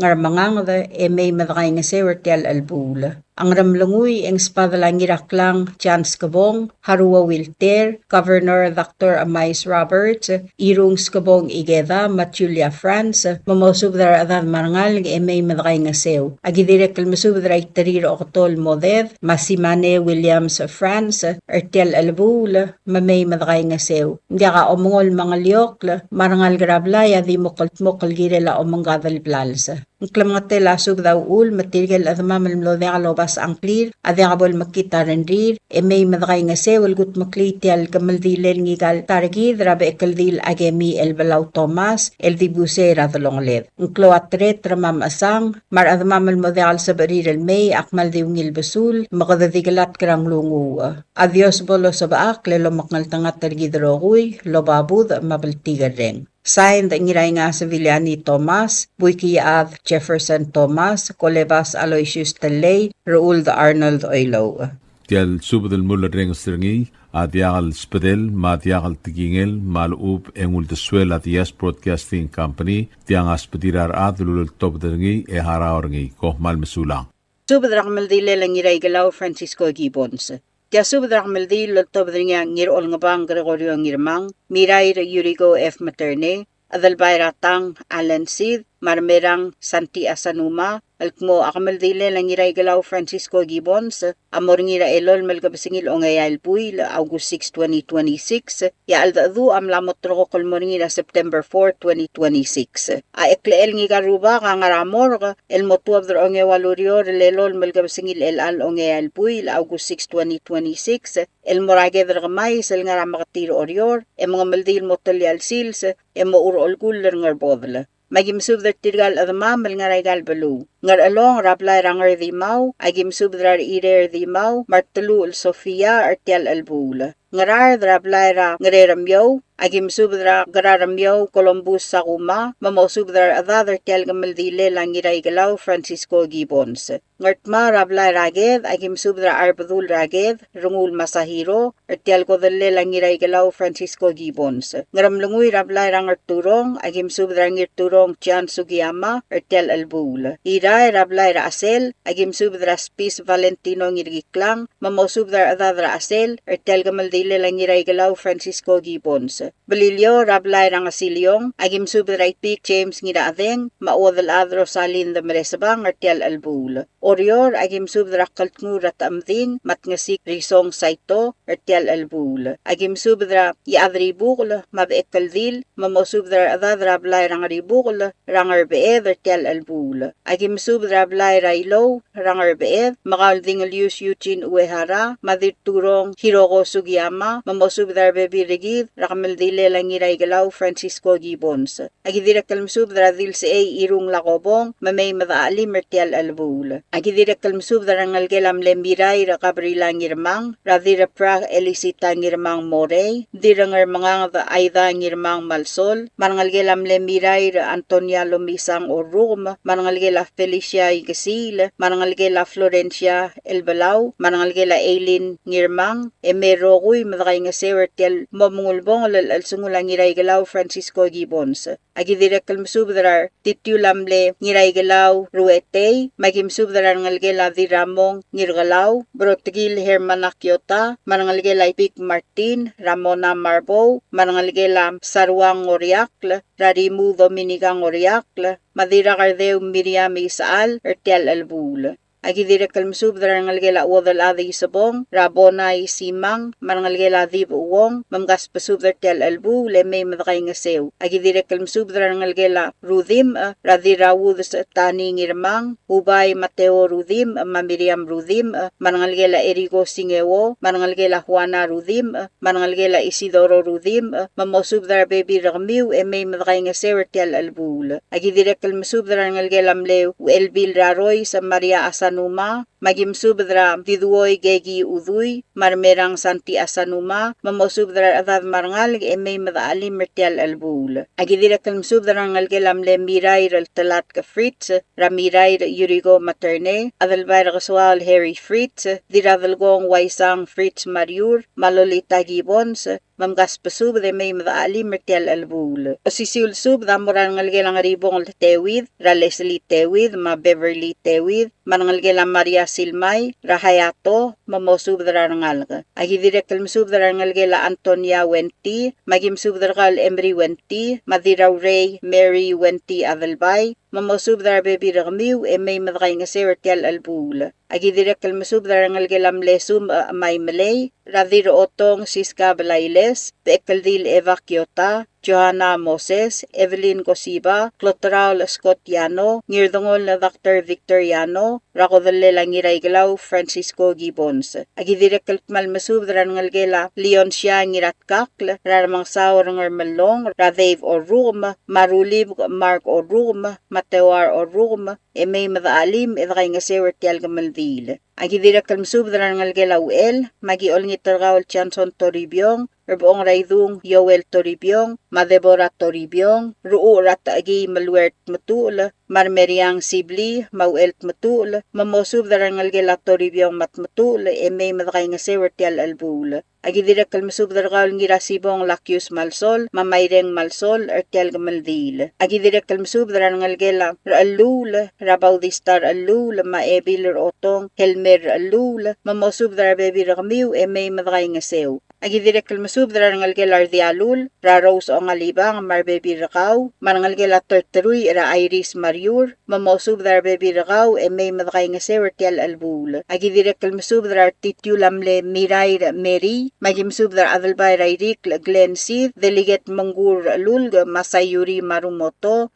ngarmangang the may madakay nga sewer tial albul. Ang ramlunguy ang spadala ngiraklang Chance Kabong, Harua Wilter, Governor Dr. Amais Roberts, Irung Skabong Igeda, Matulia France, mamosubdar adad marangal ng may madakay nga sew. Agidirek kalmasubdar ay tariro okotol moded, Masimane Williams France, Ertial Albul, mamay madakay nga sew. Hindi ka omongol mga liok, marangal grablaya di mokal girela omonggadal plals. Ang klamangate lasog daw ul, matirgal at mamalmlo na kalobas ang clear, at yakabol makita rin rir, may madakay nga sewal gut maklitial kamaldilel ngigal targid, rabe ekaldil Akemi Elbelau Thomas, eldibuse radalong led. Ang kloatret ramam asang, mar at mamalmo na sa bariral may, akmal diwngil basul, makadadigalat karang lungu. Adios bolo sa baak, lelo maknaltangat targid roguy, lobabud, mabaltigar rin. Signed ngiray nga sa Villani Thomas, Buikiyaad Jefferson Thomas, Colebas Aloysius Talay, Raul de Arnold Oilo. Tial subadal mula reng stringi, at yakal spadel, mat yakal tigingel, maluub engul de swel at Yes Broadcasting Company, tiang aspadirar at lulul top dangi e haraorangi, kohmal masulang. Subadrak maldile lang ngiray galaw Francisco Gibbons. Tia subadrak maldil lultob nga ngirol nga bang Gregorio ngirmang, miray Yurigo F. Materne, adalbayra tang Alan Sid, marmerang Santi Asanuma, alkmo akamaldile lang ngiray galaw Francisco Gibbons, amor ngira elol malgabasingil o ngayal puy August 6, 2026, ya aldadu amlamot roko kolmor ngira September 4, 2026. A ekleel ngi garuba ka ngaramor, el motuab dro o ngewalurior lelol malgabasingil el al o ngayal puy August 6, 2026, el morage drgamay sel ngaramakatiro orior, e mga maldil motol yal sils, e mo urol guller ngarbodla. Magimsubdar tirgal adamamal nga raygal balu. Ngar along raplay rangar di mau, agimsubdar irer di mau, martelu Sofia artial albula. Ngarar raplay ra ngareramyaw, agimsubdra gararamyaw Columbus sa kuma, mamosubdar adadar tial gamaldile lang iragalaw Francisco Gibbons. Ngartma raplay raged, agimsubdra arbadul raged, rungul masahiro, artial kodale lang iragalaw Francisco Gibbons. Ngaramlunguy raplay rangar turong, agimsubdra ngirturong Tian Sugiyama, artial albula. Iray raplay ra asel, agimsubdra Spis Valentino ngirgiklang, mamosubdar adadra asel, artial gamaldile lang iragalaw Francisco Gibbons. Balilyo rablay rang asilyong, agim subray pik James ngidaadeng, maudal adro salin the meresabang artial albul. Orior agim subdrak kaltngurat amding, matngasik risong saito artial albul. Agim subdra iadri bukul, mabekaldil, mamosubdra adad rablay rang ribukul, rangar beed artial albul. Agim subdra rablay raylo, rangar beed, makaldingalius Eugene Uehara, madirturong Hiroko Sugiyama, mamosubdra bebi regid, rakamaldil lang iragalaw Francisco Gibbons. Agidirek kalmsub dradil si ay irung lakobong, mamay madaalim mertial albul. Agidirek kalmsub darangal gelam lembiray rakabrila ngirmang, radira pra elisita ngirmang morey, dirangar mga aida ngirmang malsol, marangal gelam lembiray Antonia Lumisang Orum, marangal gela Felicia Igasil, marangal gela Florencia Elbelau, marangal gela Aileen ngirmang, emeroguy madakay nga sewertial mamungulbong al sungulang ngiraygalaw Francisco Gibbons. Agidirek kalmsubdrar titulamle ngiraygalaw ruetey, magimsubdrar ngalgela di ramong ngirgalaw, brotigil hermanakyota, manangalgela ipik Martin, Ramona Marbo, manangalgela sarwang oriakl, rarimu dominigang oriakl, madira kardeu Miriam Isaal, ertial albul. Agidirek kalmsubdrar ngalgela uwadal adi sabong, Rabona Isimang, manangalgela dib uwong, mamgas pasubdar tial albu, lemay madakay nga sew. Agidirek kalmsubdrar ngalgela rudim, radirawud sa tani ngirmang, ubay Mateo rudim, mamiriam rudim, manangalgela Erigo Singewo, manangalgela Juana rudim, manangalgela Isidoro rudim, mamosubdar baby ragmiw, emay madakay nga sew tial albul. Agidirek kalmsubdrar ngalgela mlew, Elbil Raroy sa Maria Asa Numa, magimsubdra diduoy gegi udui marmerang santi asanuma mamosubdra adad marangal may madaalim mertial albul agidira kalmsubdra ngalgelam le mirai ral talat ka fritz ramirai yurigo materne adalbayr kaswal Harry Fritz diradalgong waisang Fritz Mariur malolita Gibbons mamgas pasub de may madaalim mertial albul osisiul sub damoran ngalgelang ribong tewid ra Leslie tewid ma Beverly tewid manangalgelang Maria Silmay Rahayato mamosubdra ngalga agidira kalmsubdra ngalgela Antonia Wenti magimsubdra kal Emery Wenti madiraw Ray Mary Wenti Adelbay mamosubdra bebi ragmiw may madakay nga sertial albul agidira kalmsubdra ngalgelam lesum may malay radiro otong Siska Balailes Bechekldil Evakiota Johanna Moses, Evelyn Cosiba, Clotrao Scotiano, Ngirdongol na Dr. Victoriano, Rakodale Langiraigalau, Francisco Gibbons. Agidira kalkmal masubdran ngalgela Leon Sia Ngiratkakl, Raramang Saur Ngarmalong, Radave Orum, Marulib Mark Orum, Matewar Orum, may madaalim edakay nga sewer tial gamaldil. Agidira kalmsubdran ngalgela uel, magiol ngitargaol Chanson Toribyong, Erbuong Raidung Yoel Toribyong, Madebora Toribyong, Ruu Rataagi Malwert Matul, Marmeriang Sibli, Mauelt Matul, Mamosub Darangalgela Toribyong Matmatul, may madakay nga sewer tial albul. Agidira kalmasub dargaul ngira sibong Lakyus Malsol, Mamayreng Malsol, Ertial Gamaldil. Agidira kalmasub darangalgela Raalul, Rabaudistar Alul, Maebil Otong, Helmer Alul, Mamosub darabebi ragmiw, may madakay nga sew. Agidira kalmasub darangalgela Ardialul, Raros o ngalibang Marbebi Rakaw, Marangalgela Terteruy, Ra Iris Mariur, Mamosub darabebi rakaw, may madakay nga sew Ertial albul. Agidira kalmasub darartitulamle Miray Mary, magimsubdar adalbay rairik Glen Sith, Delegat Manggur Lulg, Masayuri Marumoto,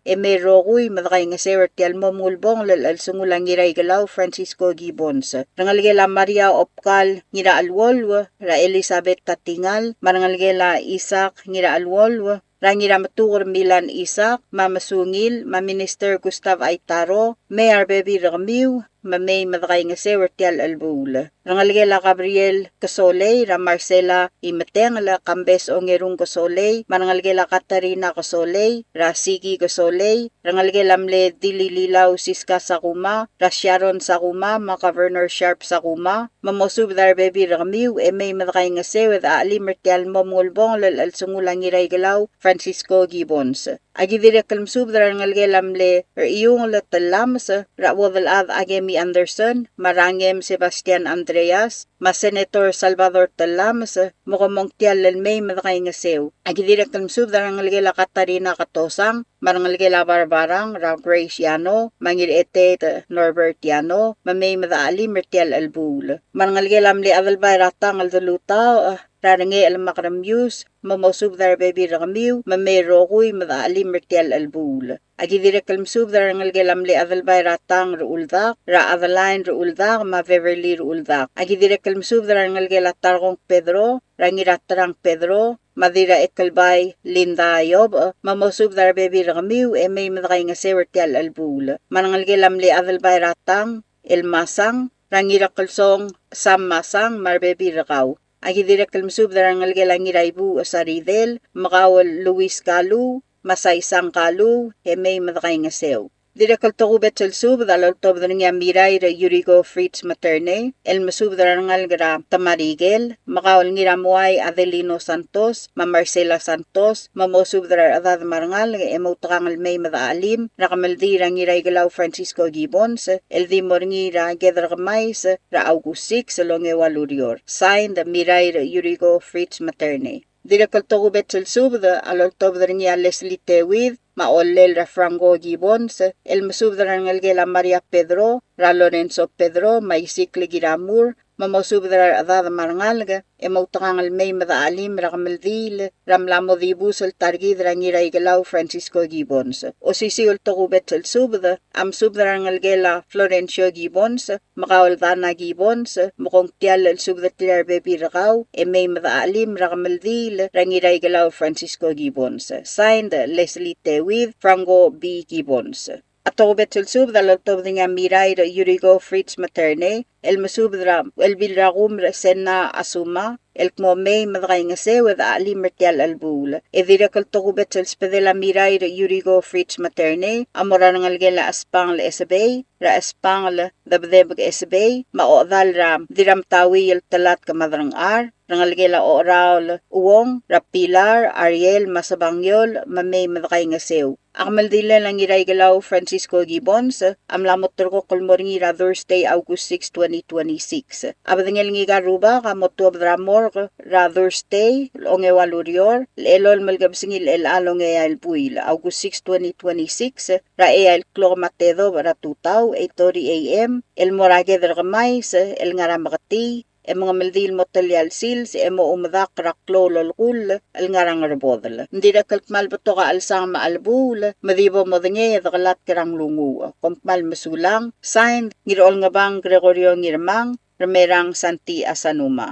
Roguy, madakay nga sewer tial momulbong lal sungulang ngiray galaw Francisco Gibbons. Rangalgela Maria Opkal, ngira alwolw, Ra Elizabeth Tatingal, marangalgela Isaac, ngira alwolw, Rangira Matur Milan Isaac, Mamasungil, Maminister Gustav Aitaro, Mayor Baby Ramiw, Mamay madakay nga sewer tial albul. Rangalgela Gabriel Kasoley, Ra Marcela Imeteng, La Kambes o Ngerung Kasoley, Marangalgela Katarina Kasoley, Ra Sigi Kasoley, Rangalgela Mle Dilililaw Siska Sakuma, Ra Sharon Sakuma, Ma Governor Sharp Sakuma, Mamosub dar Baby Ramiw, may madakay nga sewer aalimer tial momulbong lal sungulang ngiray galaw Francisco Gibbons. Agidira kalmsub darangalgelam le iyong latalams, Rawadalad Akemi Anderson, Marangem Sebastian Andreas, Senator Salvador Talams, Mukamong tial lalmay madakay nga sew. Agidira kalmsub darangalgela Katarina Katosang, Marangalgela Barbarang, Ra Grace Yano, Mangirete Norbert Yano, Mamay madaali Mertial Albul. Marangalgelam le Adalbay Ratang Aldalutaw, Rarange Almakramyus, Mamosub dar Baby Ramiw, Mamay Roguy, Madaali Mertial Albul. Agidira kalmsub darangalgelam le Adalbay Ratang Ruuldak, Ra Adalain Ruuldak, Ma Beverly Ruuldak. Agidira kalmsub darangalgela Targong Pedro, Rangiratarang Pedro, Madira Ekalbay, Linda Yob, Mamosub dar Baby Ramiw, may madakay nga sewer tial albul. Manangalgelam le Adalbay Ratang, Elmasang, Rangira Kalsong, Sam Masang, Marbebi Rakaw. Agidira kalmsub darangalgela ngiraibu Saridel, Makawal Luis Kalu, Masaysang Kalu, may madakay nga sew. Dira kaltokubet sub dalal tob nga miray ra Yurigo Fritz Materne, el masub darangal gra Tamarigel, Makawal ngira muay Adelino Santos, Ma Marcela Santos, Mamosub dar adad marangal emotangal may madaalim, Rakamaldi ra ngiray galaw Francisco Gibbons, el dimor ngira Gedragmais, Ra August 6 Longewa Lurior. Signed Miray ra Yurigo Fritz Materne. Dira kaltokubet sub alal tob nga Leslie Tewid, Maolel Ra Franco Gibbons, el masub darangalgela Maria Pedro, Ra Lorenzo Pedro, Maisikli Giramur, Mamosub dar adad marangalga, emotangal may madaalim Rakamaldil, Ramlamo Dibus el Targid Rangiray Galaw Francisco Gibbons. O sisiul tokubet sub sub darangalgela Florencio Gibbons, Makawal Dana Gibbons, Mukong tial el subdatilar Baby Rakaw, may madaalim Rakamaldil Rangiray Galaw Francisco Gibbons. Signed Leslie Tewid, Franco B. Gibbons. Atobet sulsub dalotov nga miray Yurigo Fritz Materne, el masubdra el bilragum senna asuma, el kmomei madray nga se with ali mertial albul. Evira kaltogubet el spedela miray Yurigo Fritz Materne, amora nangalgela aspang le esabay, ra aspang le dabdebag esabay, maodal ra diram tawi el talat kamadrang ar, rangalgela o raul uwong, rapilar, Ariel, masabangyol, mamay madray nga sew. Akmal dila lang Elbelau Francisco Gibbons, amlamot turko kulmoringi ra Thursday, August 6, 2026. Abadangel ngi garuba kamotu abdramor ra Thursday, onge walurior, elol malgabsingil el along el buil, August 6, 2026, ra el klomatedo ra tutaw, 8:30 a.m., el morage dragamais, el ngaramagati, mga maldil motalyal sils mo umadak raklo lolgul al ngarang rebodl. Hindi na kalkmal bato ka alsang maalbul, madibo mo denge dakalat karang lungu. Kompmal masulang, signed, ngirol nga bang Gregorio ngirmang, remerang Santi Asanuma.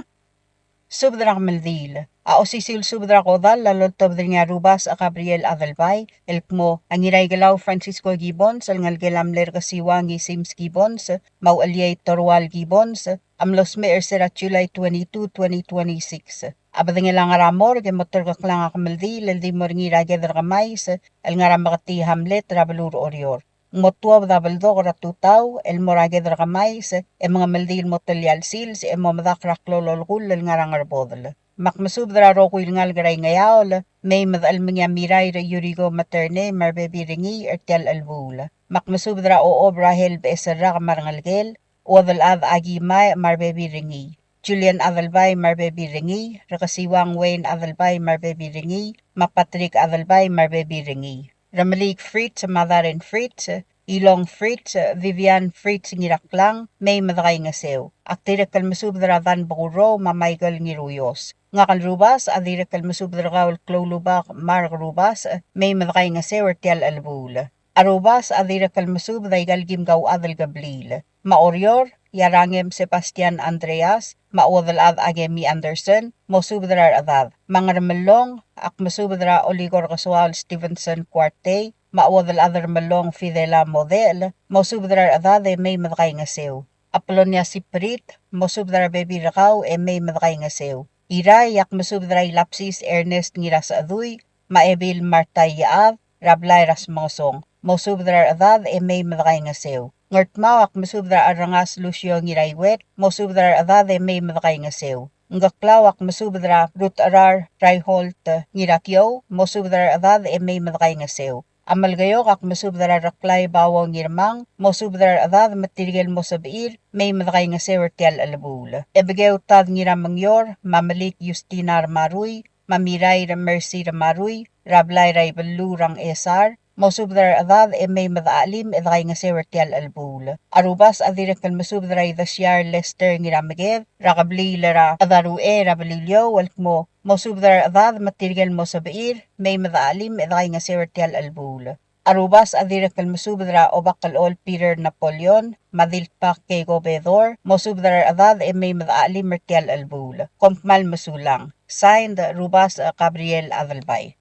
Subdrak maldil. Sisil subdrak odal lalotov nga rubas a Gabriel Adelbay, elkmo ang Elbelau Francisco Gibbons, al ngalgelam lergasiwangi Sims Gibbons, maualyay Torwal Gibbons, amlos me ersera July 22, 2026. Abadang ilang aramor, gemotor kaklang akamaldil, el di moringi ragedar kamais, el ngaramagati Hamlet, rabalur orior. Motuaw dabaldo ratutaw, el moragedar kamais, mga maldil motalyal sils, momadak raklololgul, el ngarangarbodl. Makmasubdra rokuil ngal garay ngayaol, may madal mga miray Yurigo Materne, marbebi ringi, ertial albul. Makmasubdra o obrahel beesara kamarngalgel, Odal ad agimay marbebi ringi. Julian Adalbay marbebi ringi. Rakasiwang Wayne Adalbay marbebi ringi. Mapatrik Adalbay marbebi ringi. Ramalik Fritz, Madarin Fritz, Ilong Fritz, Vivian Fritz ngiraklang, may madakay nga sew. Aktirakal masubdra van bakuro, mamaygal ngiruyos. Nga kalrubas, adirakal masubdra kawal klolubak, mark rubas, may madakay nga sew ertial albul. Arubas, adirakal masubdra igalgim gaw adal gablil. Maorior, Yarangem Sebastian Andreas, maodal ad Akemi Anderson, mosubdrar adad. Mangarmelong, ak masubdra Oligor Casual Stevenson Cuarte, maodal adar melong Fidela Model, mosubdrar adad may madakay nga sew. Apolonia Siprit, mosubdrar bebi rakaw may madakay nga sew. Iray, yak masubdray Lapsis Ernest ngiras aduy, maebil Martay Yaad, Rablay Rasmosong, mosubdrar adad may madakay nga sew. Ngartmawak masubdra arangas Lucio ngiraywet, mosubdra adade may madakay nga sew. Ngaklawak masubdra Ruth Arar Raiholt ngirakyaw, mosubdra adade may madakay nga sew. Amalgayok ak masubdra raklay bawaw ngirmang, mosubdra adade matirigel mo sabir, may madakay nga sew ertial alabul. Ebegew tad ngiramangyor, mamalik Justinar Maruy, mamiray Mercy Maruy, Rablay Raibalu Rang Esar, mosubdar adad may madaalim edakay nga sewertial albul. Arubas adirakal masubdaray dasyar Lester ngiramaged, rakabli lara adarue rabalilyo walkmo, mosubdar adad matirgal mo sabair, may madaalim edakay nga sewertial albul. Arubas adirakal masubdra obakal ol Peter Napoleon, madilpak kay gobedor, mosubdar adad may madaalim mertial albul. Kompmal masulang. Signed, Rubas Gabriel Adelbay.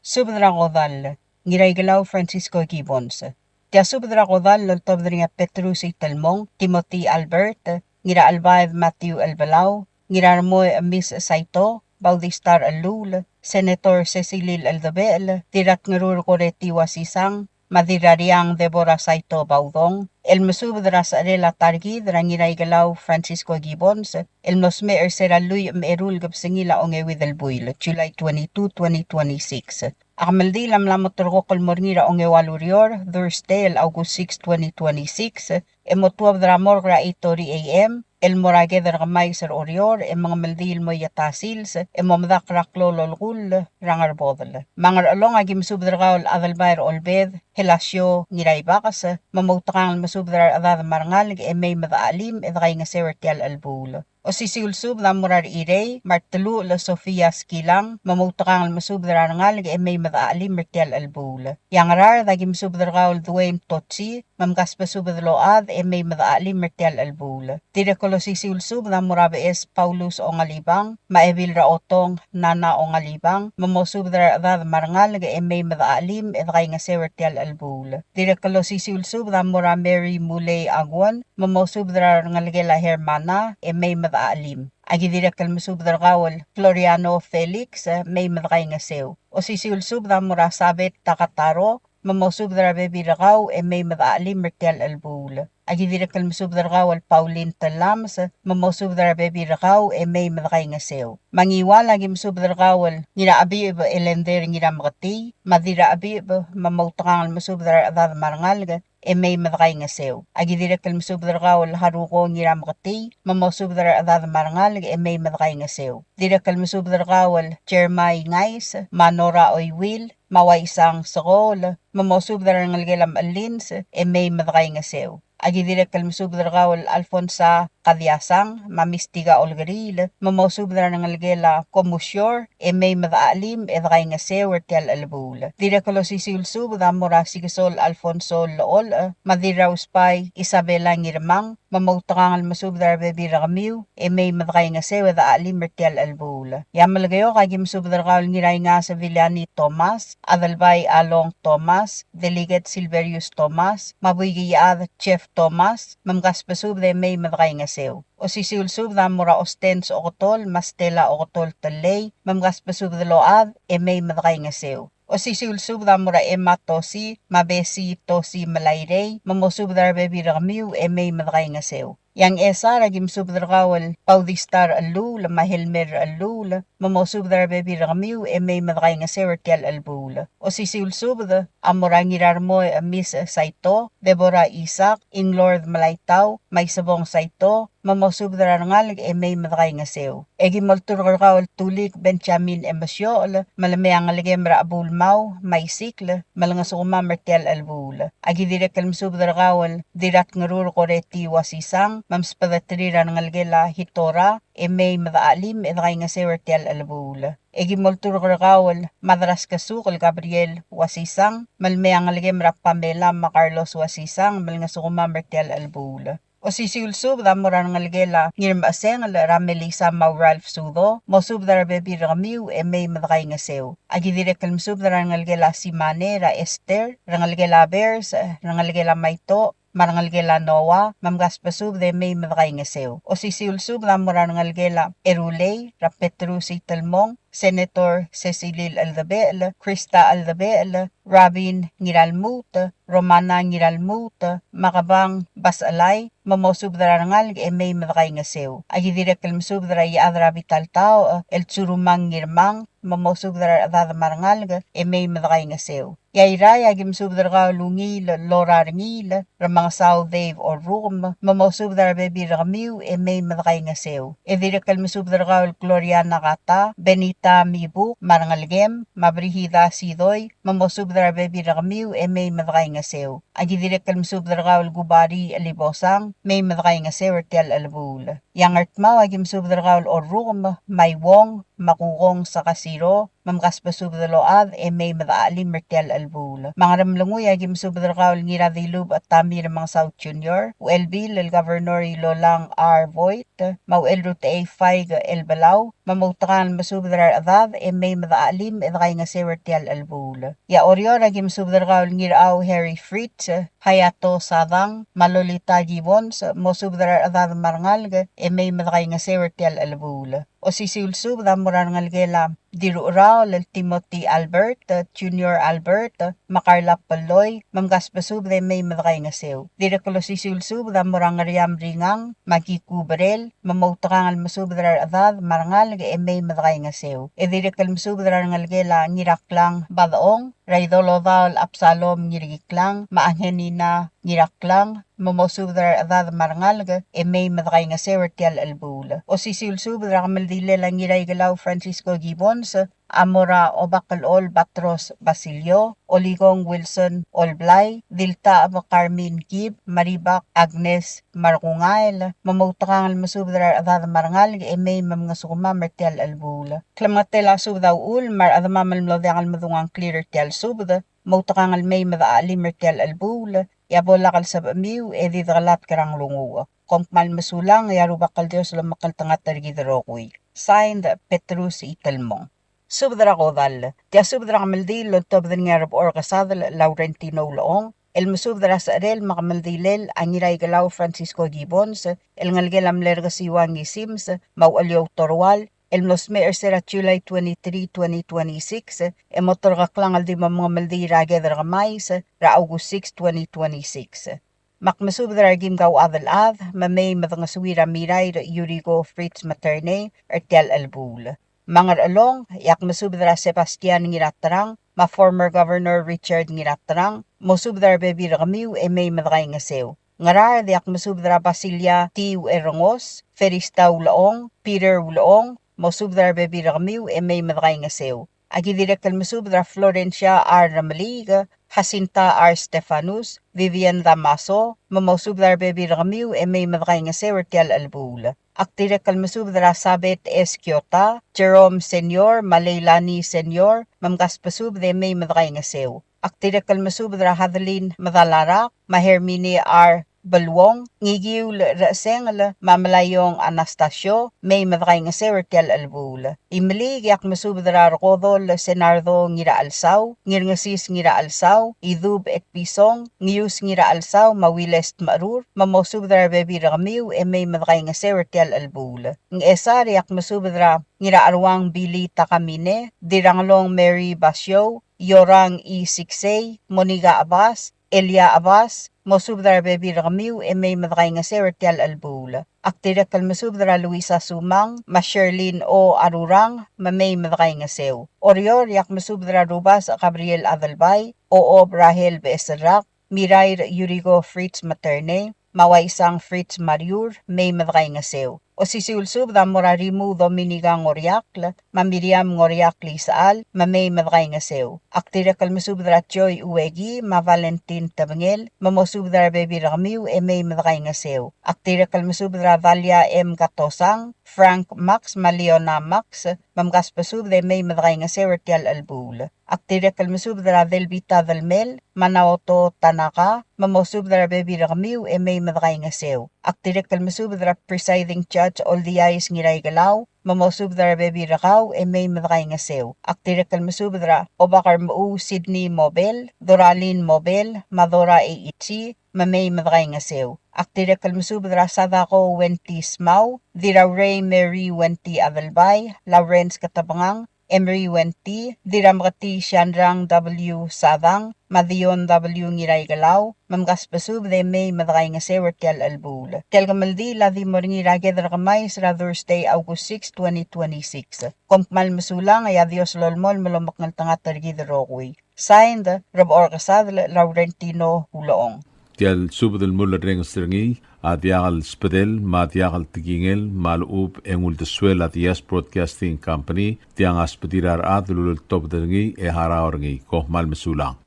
Subdra kodal. Elbelau Francisco Gibbons. Tia subdra kodal loltob nga Petrus Talmong, Timothy Albert, ngira Albaev Matthew Elbelau, ngira Moy Miss Saito, Baudistar Alul, Senator Cecilil Aldabel, Tirat ngarur koreti wasisang, Madirariang Deborah Saito Baudong, el masubdra sa arela targid rangira Elbelau Francisco Gibbons, el nosme ersera luy merul gabsingila onge with el buil, July 22, 2026. Akamaldi lamlamot turko kalmorngira onge walurior, Thursday, August 6, 2026, emotuab dramor ra 8:30 a.m., el morage dargamay sir orior, mga maldil mo yatasils, momdak raklo lolgul, rangar bodal. Mangar along agim subdragawl adalbayr olbed, helasyo ngiraybakas, mamautakang masubdrar adad marangal, may madaalim, edakay nga sewertial albul. O sisulsub na murar irey, martelu la Sofia skilang, mamutakang almasub darangal ga emay mataalim mertial albul. Yang rar dagim sub dargaul Dwayne Totsi, mamkaspa sub load emay mataalim mertial albul. Tira kolo sisulsub na murabe es Paulus ongalibang, maevil raotong nana ongalibang, mamosub daragad marangal ga emay mataalim edakay nga sewertial albul. Tira kolo sisulsub na mura Mary Muley Agwan, mamosub darangal gela Hermana, emay mataalim. Agi dira kalmusub dargawal Floriano Felix may matakay nga sew. O sisiulsub na mura sabit takataro, mamosub darabe biragaw may mataalim mertial albul. Agi dira kalmusub dargawal Pauline Talams, mamosub darabe biragaw may matakay nga sew. Mangiwal agi musub dargawal ngira abi iba elender ngira makati, madira abi iba mamautangal musub daragad marangal may matakay nga sew. Agi dira kalmusub dargawal haruko ngira makati, mamosub daragad marangal may matakay nga sew. Dira kalmusub dargawal Jermay Ngais, Manora Oywil, maway isang sakol, mamosub darangal gelam alins may matakay nga sew. Agi dira kalmusub dargawal Alfonsa Kadyasang, mamistiga olgaril, mamosub darangal gela komusyor may mataalim edakay nga sew ertial albul. Dira kalo sisilsub damura sigasol Alfonso Lool, madira uspay Isabela Ngirmang, mamautakang almasub darbe biragamiw may matakay nga sew edaalim ertial albul. Yamalagayo kagim sub dargawal ngiray nga sa Villani Thomas, adalbay Along Thomas, Delegate Silverius Thomas, mabuygiyad Chef Thomas, mamkaspasub de may matakay nga sew. O sisiulsub na mura ostens okotol, mastela okotol talay, mamkaspasub de load, may matakay nga sew. O sisiulsub na mura Emma Tosi, mabesi Tosi Malayrey, mamosub darbe biragamiw, may matakay nga sew. Yang esa ragim sub dargawal Paudistar alul, mahelmer alul, mamosub darbe biragamiw may matakay nga sewertial albul. O sisiulsub da amorangirar mo Miss Saito, Deborah Isaac, Inglord Malaytaw, may sabong Saito, mamosub darangal may matakay nga sew. Egi moltur dargawal Tulik Benjamin Emasyol, malamayang aligemra abulmaw, may sikl, malangasukuma mertial albul. Agi direk kalmsub dargawal dirat ngarur koreti wasisang, mamspadatri rangalgela hitora, may mataalim edakay nga sewertial albul. Egi moltur dargawal Madras Kasukol Gabriel wasisang, malmayang aligemra Pamela Macarlos wasisang, malangasukuma mertial albul. O sisiulsub da moran ngalgela ngirmaseng Ramelisa Mauralf Sudo, mosub darbe biragamiw may matakay nga sew. Agi direk kalmsub da ngalgela Simane Ra Esther, rangalgela Bears, rangalgela Maito, marangalgela Noah, mamgaspasub de may matakay nga sew. O sisiulsub da moran ngalgela Erulay, Ra Petrusi Talmong, Senator Cecilil Aldabel, Krista Aldabel, Robin Ngiralmut, Romana Ngiralmut, Makabang Basalay, mamosub darangal may matakay nga sew. Agi direk kalmsub dara yaadra bitaltao, el tsurumang ngirmang, mamosub dara adada marangal may matakay nga sew. Yairay agim sub dara lungil, Lora Ringil, ramang Sao Dave or Room, mamosub dara bebi ramiw may matakay nga sew. E direk kalmsub dara Gloriana Kata, Benita Mibu, marangalgem, mabrihida Sidoy, mamosub dara bebi ramiw may matakay nga sew. Agi direk kalmsub dara Gubari Alibosang, may matakay nga sew ertial albul. Yang artmaw agim sub dara or Room, may wong, makukong sa kasiro, mamkaspasub daload may mataalim mertial albul. Mga ramlangoy agim sub dara ngira dilub at tami ng mga South Junior, ULB lal Governor Lolang R. Voigt, mauel route A5 Elbelau, mamutakan masub dara adad may mataalim edakay nga sewertial albul. Ya oryor agim sub dara ngiraaw Harry Fritz, Hayato Sadang, Malolita Gibbons, mosub dara adad marangal may matakay nga sewertial albul. O sisiulsub da moran ngalgela diruraw lal Timothy Albert, Junior Albert, Macarla Paloy, mamgaspasub da may matakay nga sew. Direkolo sisiulsub da moran ngariam ringang, magikubrel, mamautakang almasub da adad marangal may matakay nga sew. E direkal masub da ngalgela ngiraklang badaong, Raidolo Val Absalom ngirigiklang, maanghenina ngiraklang, mamosubdra adad marangalga, may madakay nga sewertial albula. O sisilsubdra kamaldile lang Elbelau Francisco Gibbons, Amora Obakalol Batros Basilio, Oligong Wilson Olblay, Dilta Aba Carmen Gib, Maribak Agnes Markungail, mamautakang almasubdra adad marangal, may mga sukuma mertial albula. Klamatela subdaw ul, mar adamamal mlodang almadungang clear tial subda, mautakang almay madaali mertial albula, yabolakal sa bamiw, edidagalat karang lunguwa. Kompmal masulang, yarubakal Diyos lamakal tangat tarigidrokoy. Signed, Petrus Italmong. Subdra kodal, tia subdra kamaldil, lontob din nga rab orkasadal, Laurentino Loong, el masubdra sa arel makamaldilel, ang Elbelau Francisco Gibbons, el ngalgel amlerga siwang isims, maualyaw torwal, el mlosme ersera July 23, 2026, el motor kaklang al di mga maldira gedra kamais, ra August 6, 2026. Makmasubdra gim gaw adal mamay madangaswira miray Yurigo Fritz Materne, ertial albul. Mangar along, yak masubdra Sebastian ngiratarang, former Governor Richard ngiratarang, mosubdra bebi ramiw may madakay nga sew. Ngarar, yak masubdra Basilia Tiu Erongos, Ferista Ulaong, Peter Ulaong, mosubdra bebi ramiw may madakay nga sew. Agi direktal masubdra Florencia R. Ramaliga, Jacinta R. Stefanus, Vivian Damaso, mamosubdra bebi ramiw may madakay nga sew ertial albul. Aktirek kalmasubdra Sabet S. Kiyota, Jerome Senior, Malaylani Senior, mamgaspasub de may madakay nga sew. Aktirek kalmasubdra Hadlin Madalarak, Mahermini R. Balwong, ngigiw rasengala, mamalayong Anastasio, may madakay nga sew ertial albul. Imlig yak masubdra Rokodol Senardo ngira alsaw, ngirngasis ngira alsaw, idub et pisong, ngiyus ngira alsaw, mawilest marur, mamosubdra bebi ramiw may madakay nga sew ertial albul. Ng esar yak masubdra ngira arwang Bili Takamine, Diranglong Mary Basyo, Yorang E. Siksay, Moniga Abbas, Elia Abbas, mosubdra bebi ramiw may madakay nga sew ertial albul. Aktirek kalmasubdra Luisa Sumang, Sherlyn O. Arurang, may madakay nga sew. Orior yak masubdra Rubas Gabriel Adalbay, O. Rahel Beserak, Miray Yurigo Fritz Materne, Mawaisang Fritz Mariur, may madakay nga sew. O sisiulsub da morarimu Dominica Ngoriakl, Miriam Ngoriakli Saal, may madakay nga sew. Aktirek kalmasubdra Joy Uwegi, Valentin Tabangel, mamosubdra bebi ramiw may madakay nga sew. Aktirek kalmasubdra Valia M. Gatosang, Frank Max, Maliona Max, mamgaspasub de may madakay nga sew ertial albul. Aktirek kalmasubdra Delvita Dalmel, Manaoto Tanaka, mamosubdra bebi ramiw may madakay nga sew. Aktirek kalmasubdra Presiding Judge Oldiais Elbelau, mamosubdra bebi rakaw may madakay nga sew. Aktirek kalmasubdra Obakar Mau Sydney Mobel, Doralin Mobel, Madora Eitsi, may madakay nga sew. Aktirek kalmasubdra Sadako Wenti Smau, Diraray Mary Wenti Adalbay, Lawrence Katabangang, Emery Wenti, Diramkati Sianrang W. Sadang, Madion W. Elbelau, mamgaspasub de may madakay nga sew ertial albul. Tel kamaldi ladi moringi ragedra kamay sa Thursday, August 6, 2026. Kompmal masulang ay adios lolmol malamak ng tangat tarigidrokoy. Signed, Rab Orkasadl Laurentino Huloong. Tial subdel mulla reng stringi, adiagal spedel, madiagal tigingel, malub engul deswel atias Broadcasting Company, tiang aspedirar adlul top dengi haraorngi, koh mal mesulang.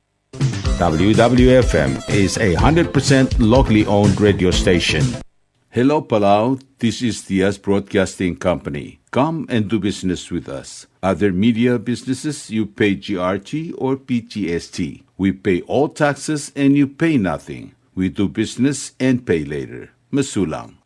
WWFM is a 100% locally owned radio station. Hello Palau, this is Tias Broadcasting Company. Come and do business with us. Other media businesses, you pay GRT or PGST. We pay all taxes and you pay nothing. We do business and pay later. Masulang.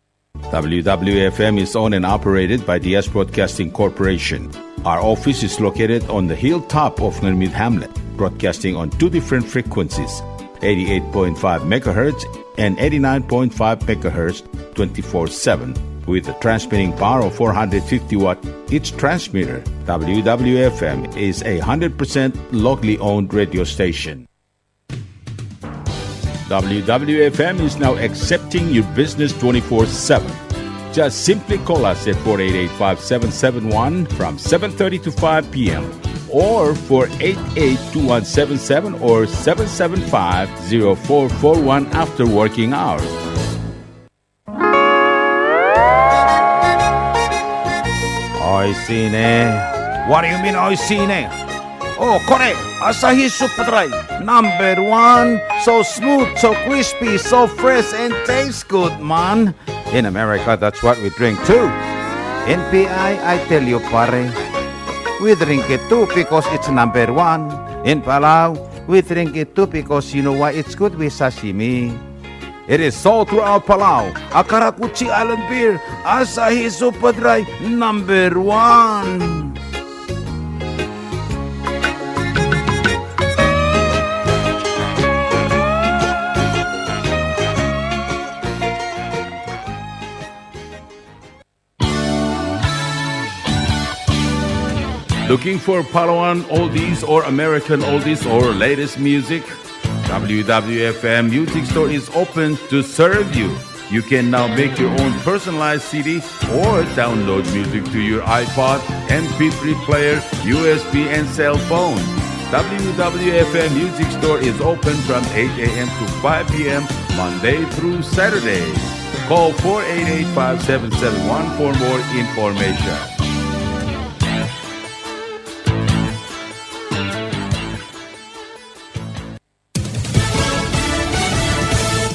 WWFM is owned and operated by DS Broadcasting Corporation. Our office is located on the hilltop of Nurmid Hamlet, broadcasting on two different frequencies, 88.5 MHz and 89.5 MHz 24/7, with a transmitting power of 450 watt each transmitter. WWFM is a 100% locally owned radio station. WWFM is now accepting your business 24/7. Just simply call us at 488-5771 from 7:30 to 5 p.m. or 488-2177 or 775-0441 after working hours. Oy, sine. What do you mean, oy, sine? Oh, correct. Asahi Super Dry. Number 1. So smooth, so crispy, so fresh, and tastes good, man. In America, that's what we drink too. In PI, I tell you, pare, we drink it too because it's number 1. In Palau, we drink it too because you know why it's good with sashimi. It is sold throughout Palau. Akarakuchi Island Beer, Asahi Super Dry, number 1. Looking for Palauan oldies or American oldies or latest music? WWFM Music Store is open to serve you. You can now make your own personalized CD or download music to your iPod, MP3 player, USB, and cell phone. WWFM Music Store is open from 8 a.m. to 5 p.m. Monday through Saturday. Call 488-5771 for more information.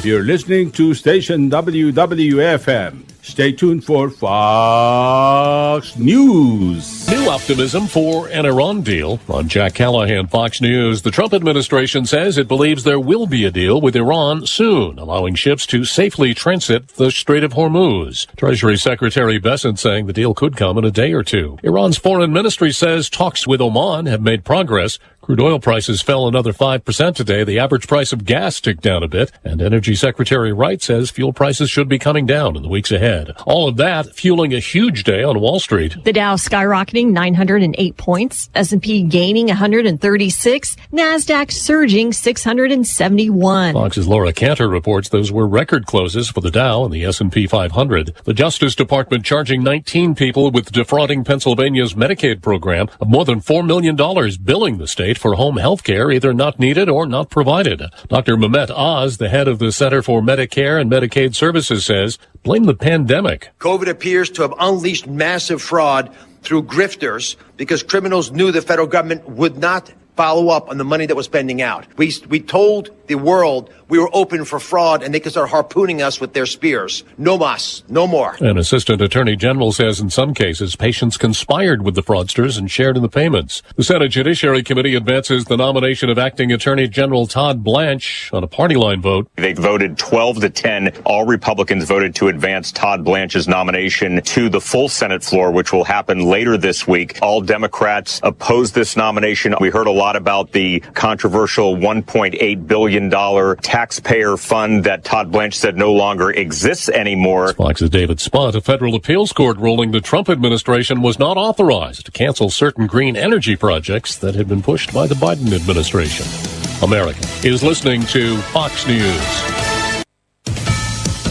You're listening to station WWFM. Stay tuned for Fox News. New optimism for an Iran deal. On Jack Callahan, Fox News. The Trump administration says it believes there will be a deal with Iran soon, allowing ships to safely transit the Strait of Hormuz. Treasury Secretary Bessent saying the deal could come in a day or two. Iran's foreign ministry says talks with Oman have made progress. Crude oil prices fell another 5% today. The average price of gas ticked down a bit. And Energy Secretary Wright says fuel prices should be coming down in the weeks ahead. All of that fueling a huge day on Wall Street. The Dow skyrocketing 908 points, S&P gaining 136, NASDAQ surging 671. Fox's Laura Cantor reports those were record closes for the Dow and the S&P 500. The Justice Department charging 19 people with defrauding Pennsylvania's Medicaid program of more than $4 million, billing the state for home health care either not needed or not provided. Dr. Mehmet Oz, the head of the Center for Medicare and Medicaid Services, says, blame the pandemic. COVID appears to have unleashed massive fraud through grifters because criminals knew the federal government would not follow up on the money that was spending out. We told the world we were open for fraud and they could start harpooning us with their spears. No mas, no more. An assistant attorney general says in some cases patients conspired with the fraudsters and shared in the payments. The Senate Judiciary Committee advances the nomination of acting Attorney General Todd Blanche on a party line vote. They voted 12-10. All Republicans voted to advance Todd Blanche's nomination to the full Senate floor, which will happen later this week. All Democrats opposed this nomination. We heard a lot about the controversial $1.8 billion taxpayer fund that Todd Blanche said no longer exists anymore. Fox's David Spott, a federal appeals court ruling the Trump administration was not authorized to cancel certain green energy projects that had been pushed by the Biden administration. America is listening to Fox News.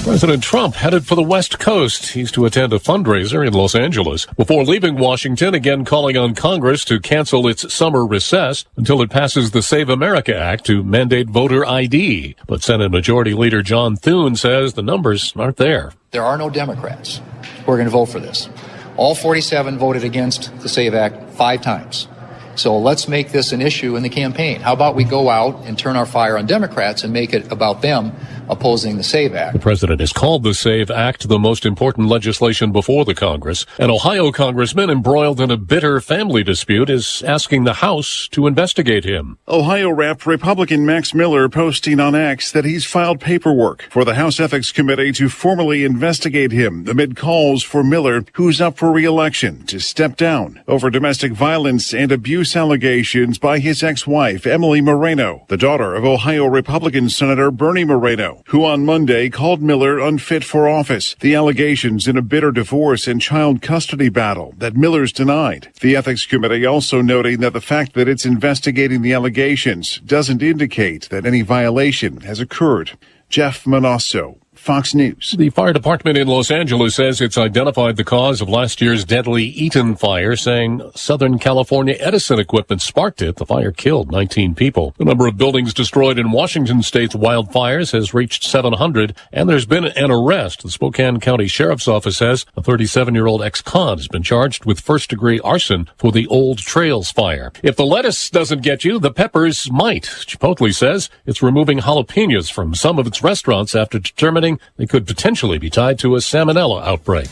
President Trump headed for the West Coast. He's to attend a fundraiser in Los Angeles before leaving Washington, again calling on Congress to cancel its summer recess until it passes the Save America Act to mandate voter ID. But Senate Majority Leader John Thune says the numbers aren't there. There are no Democrats who are going to vote for this. All 47 voted against the Save Act 5 times. So let's make this an issue in the campaign. How about we go out and turn our fire on Democrats and make it about them opposing the SAVE Act. The president has called the SAVE Act the most important legislation before the Congress. An Ohio congressman embroiled in a bitter family dispute is asking the House to investigate him. Ohio Rep. Republican Max Miller posting on X that he's filed paperwork for the House Ethics Committee to formally investigate him amid calls for Miller, who's up for re-election, to step down over domestic violence and abuse allegations by his ex-wife, Emily Moreno, the daughter of Ohio Republican Senator Bernie Moreno, who on Monday called Miller unfit for office. The allegations in a bitter divorce and child custody battle that Miller's denied. The Ethics Committee also noting that the fact that it's investigating the allegations doesn't indicate that any violation has occurred. Jeff Manasso, Fox News. The fire department in Los Angeles says it's identified the cause of last year's deadly Eaton fire, saying Southern California Edison equipment sparked it. The fire killed 19 people. The number of buildings destroyed in Washington state's wildfires has reached 700, and there's been an arrest. The Spokane County Sheriff's Office says a 37-year-old ex-con has been charged with first-degree arson for the Old Trails fire. If the lettuce doesn't get you, the peppers might. Chipotle says it's removing jalapenos from some of its restaurants after determining they could potentially be tied to a salmonella outbreak.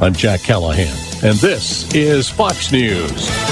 I'm Jack Callahan, and this is Fox News.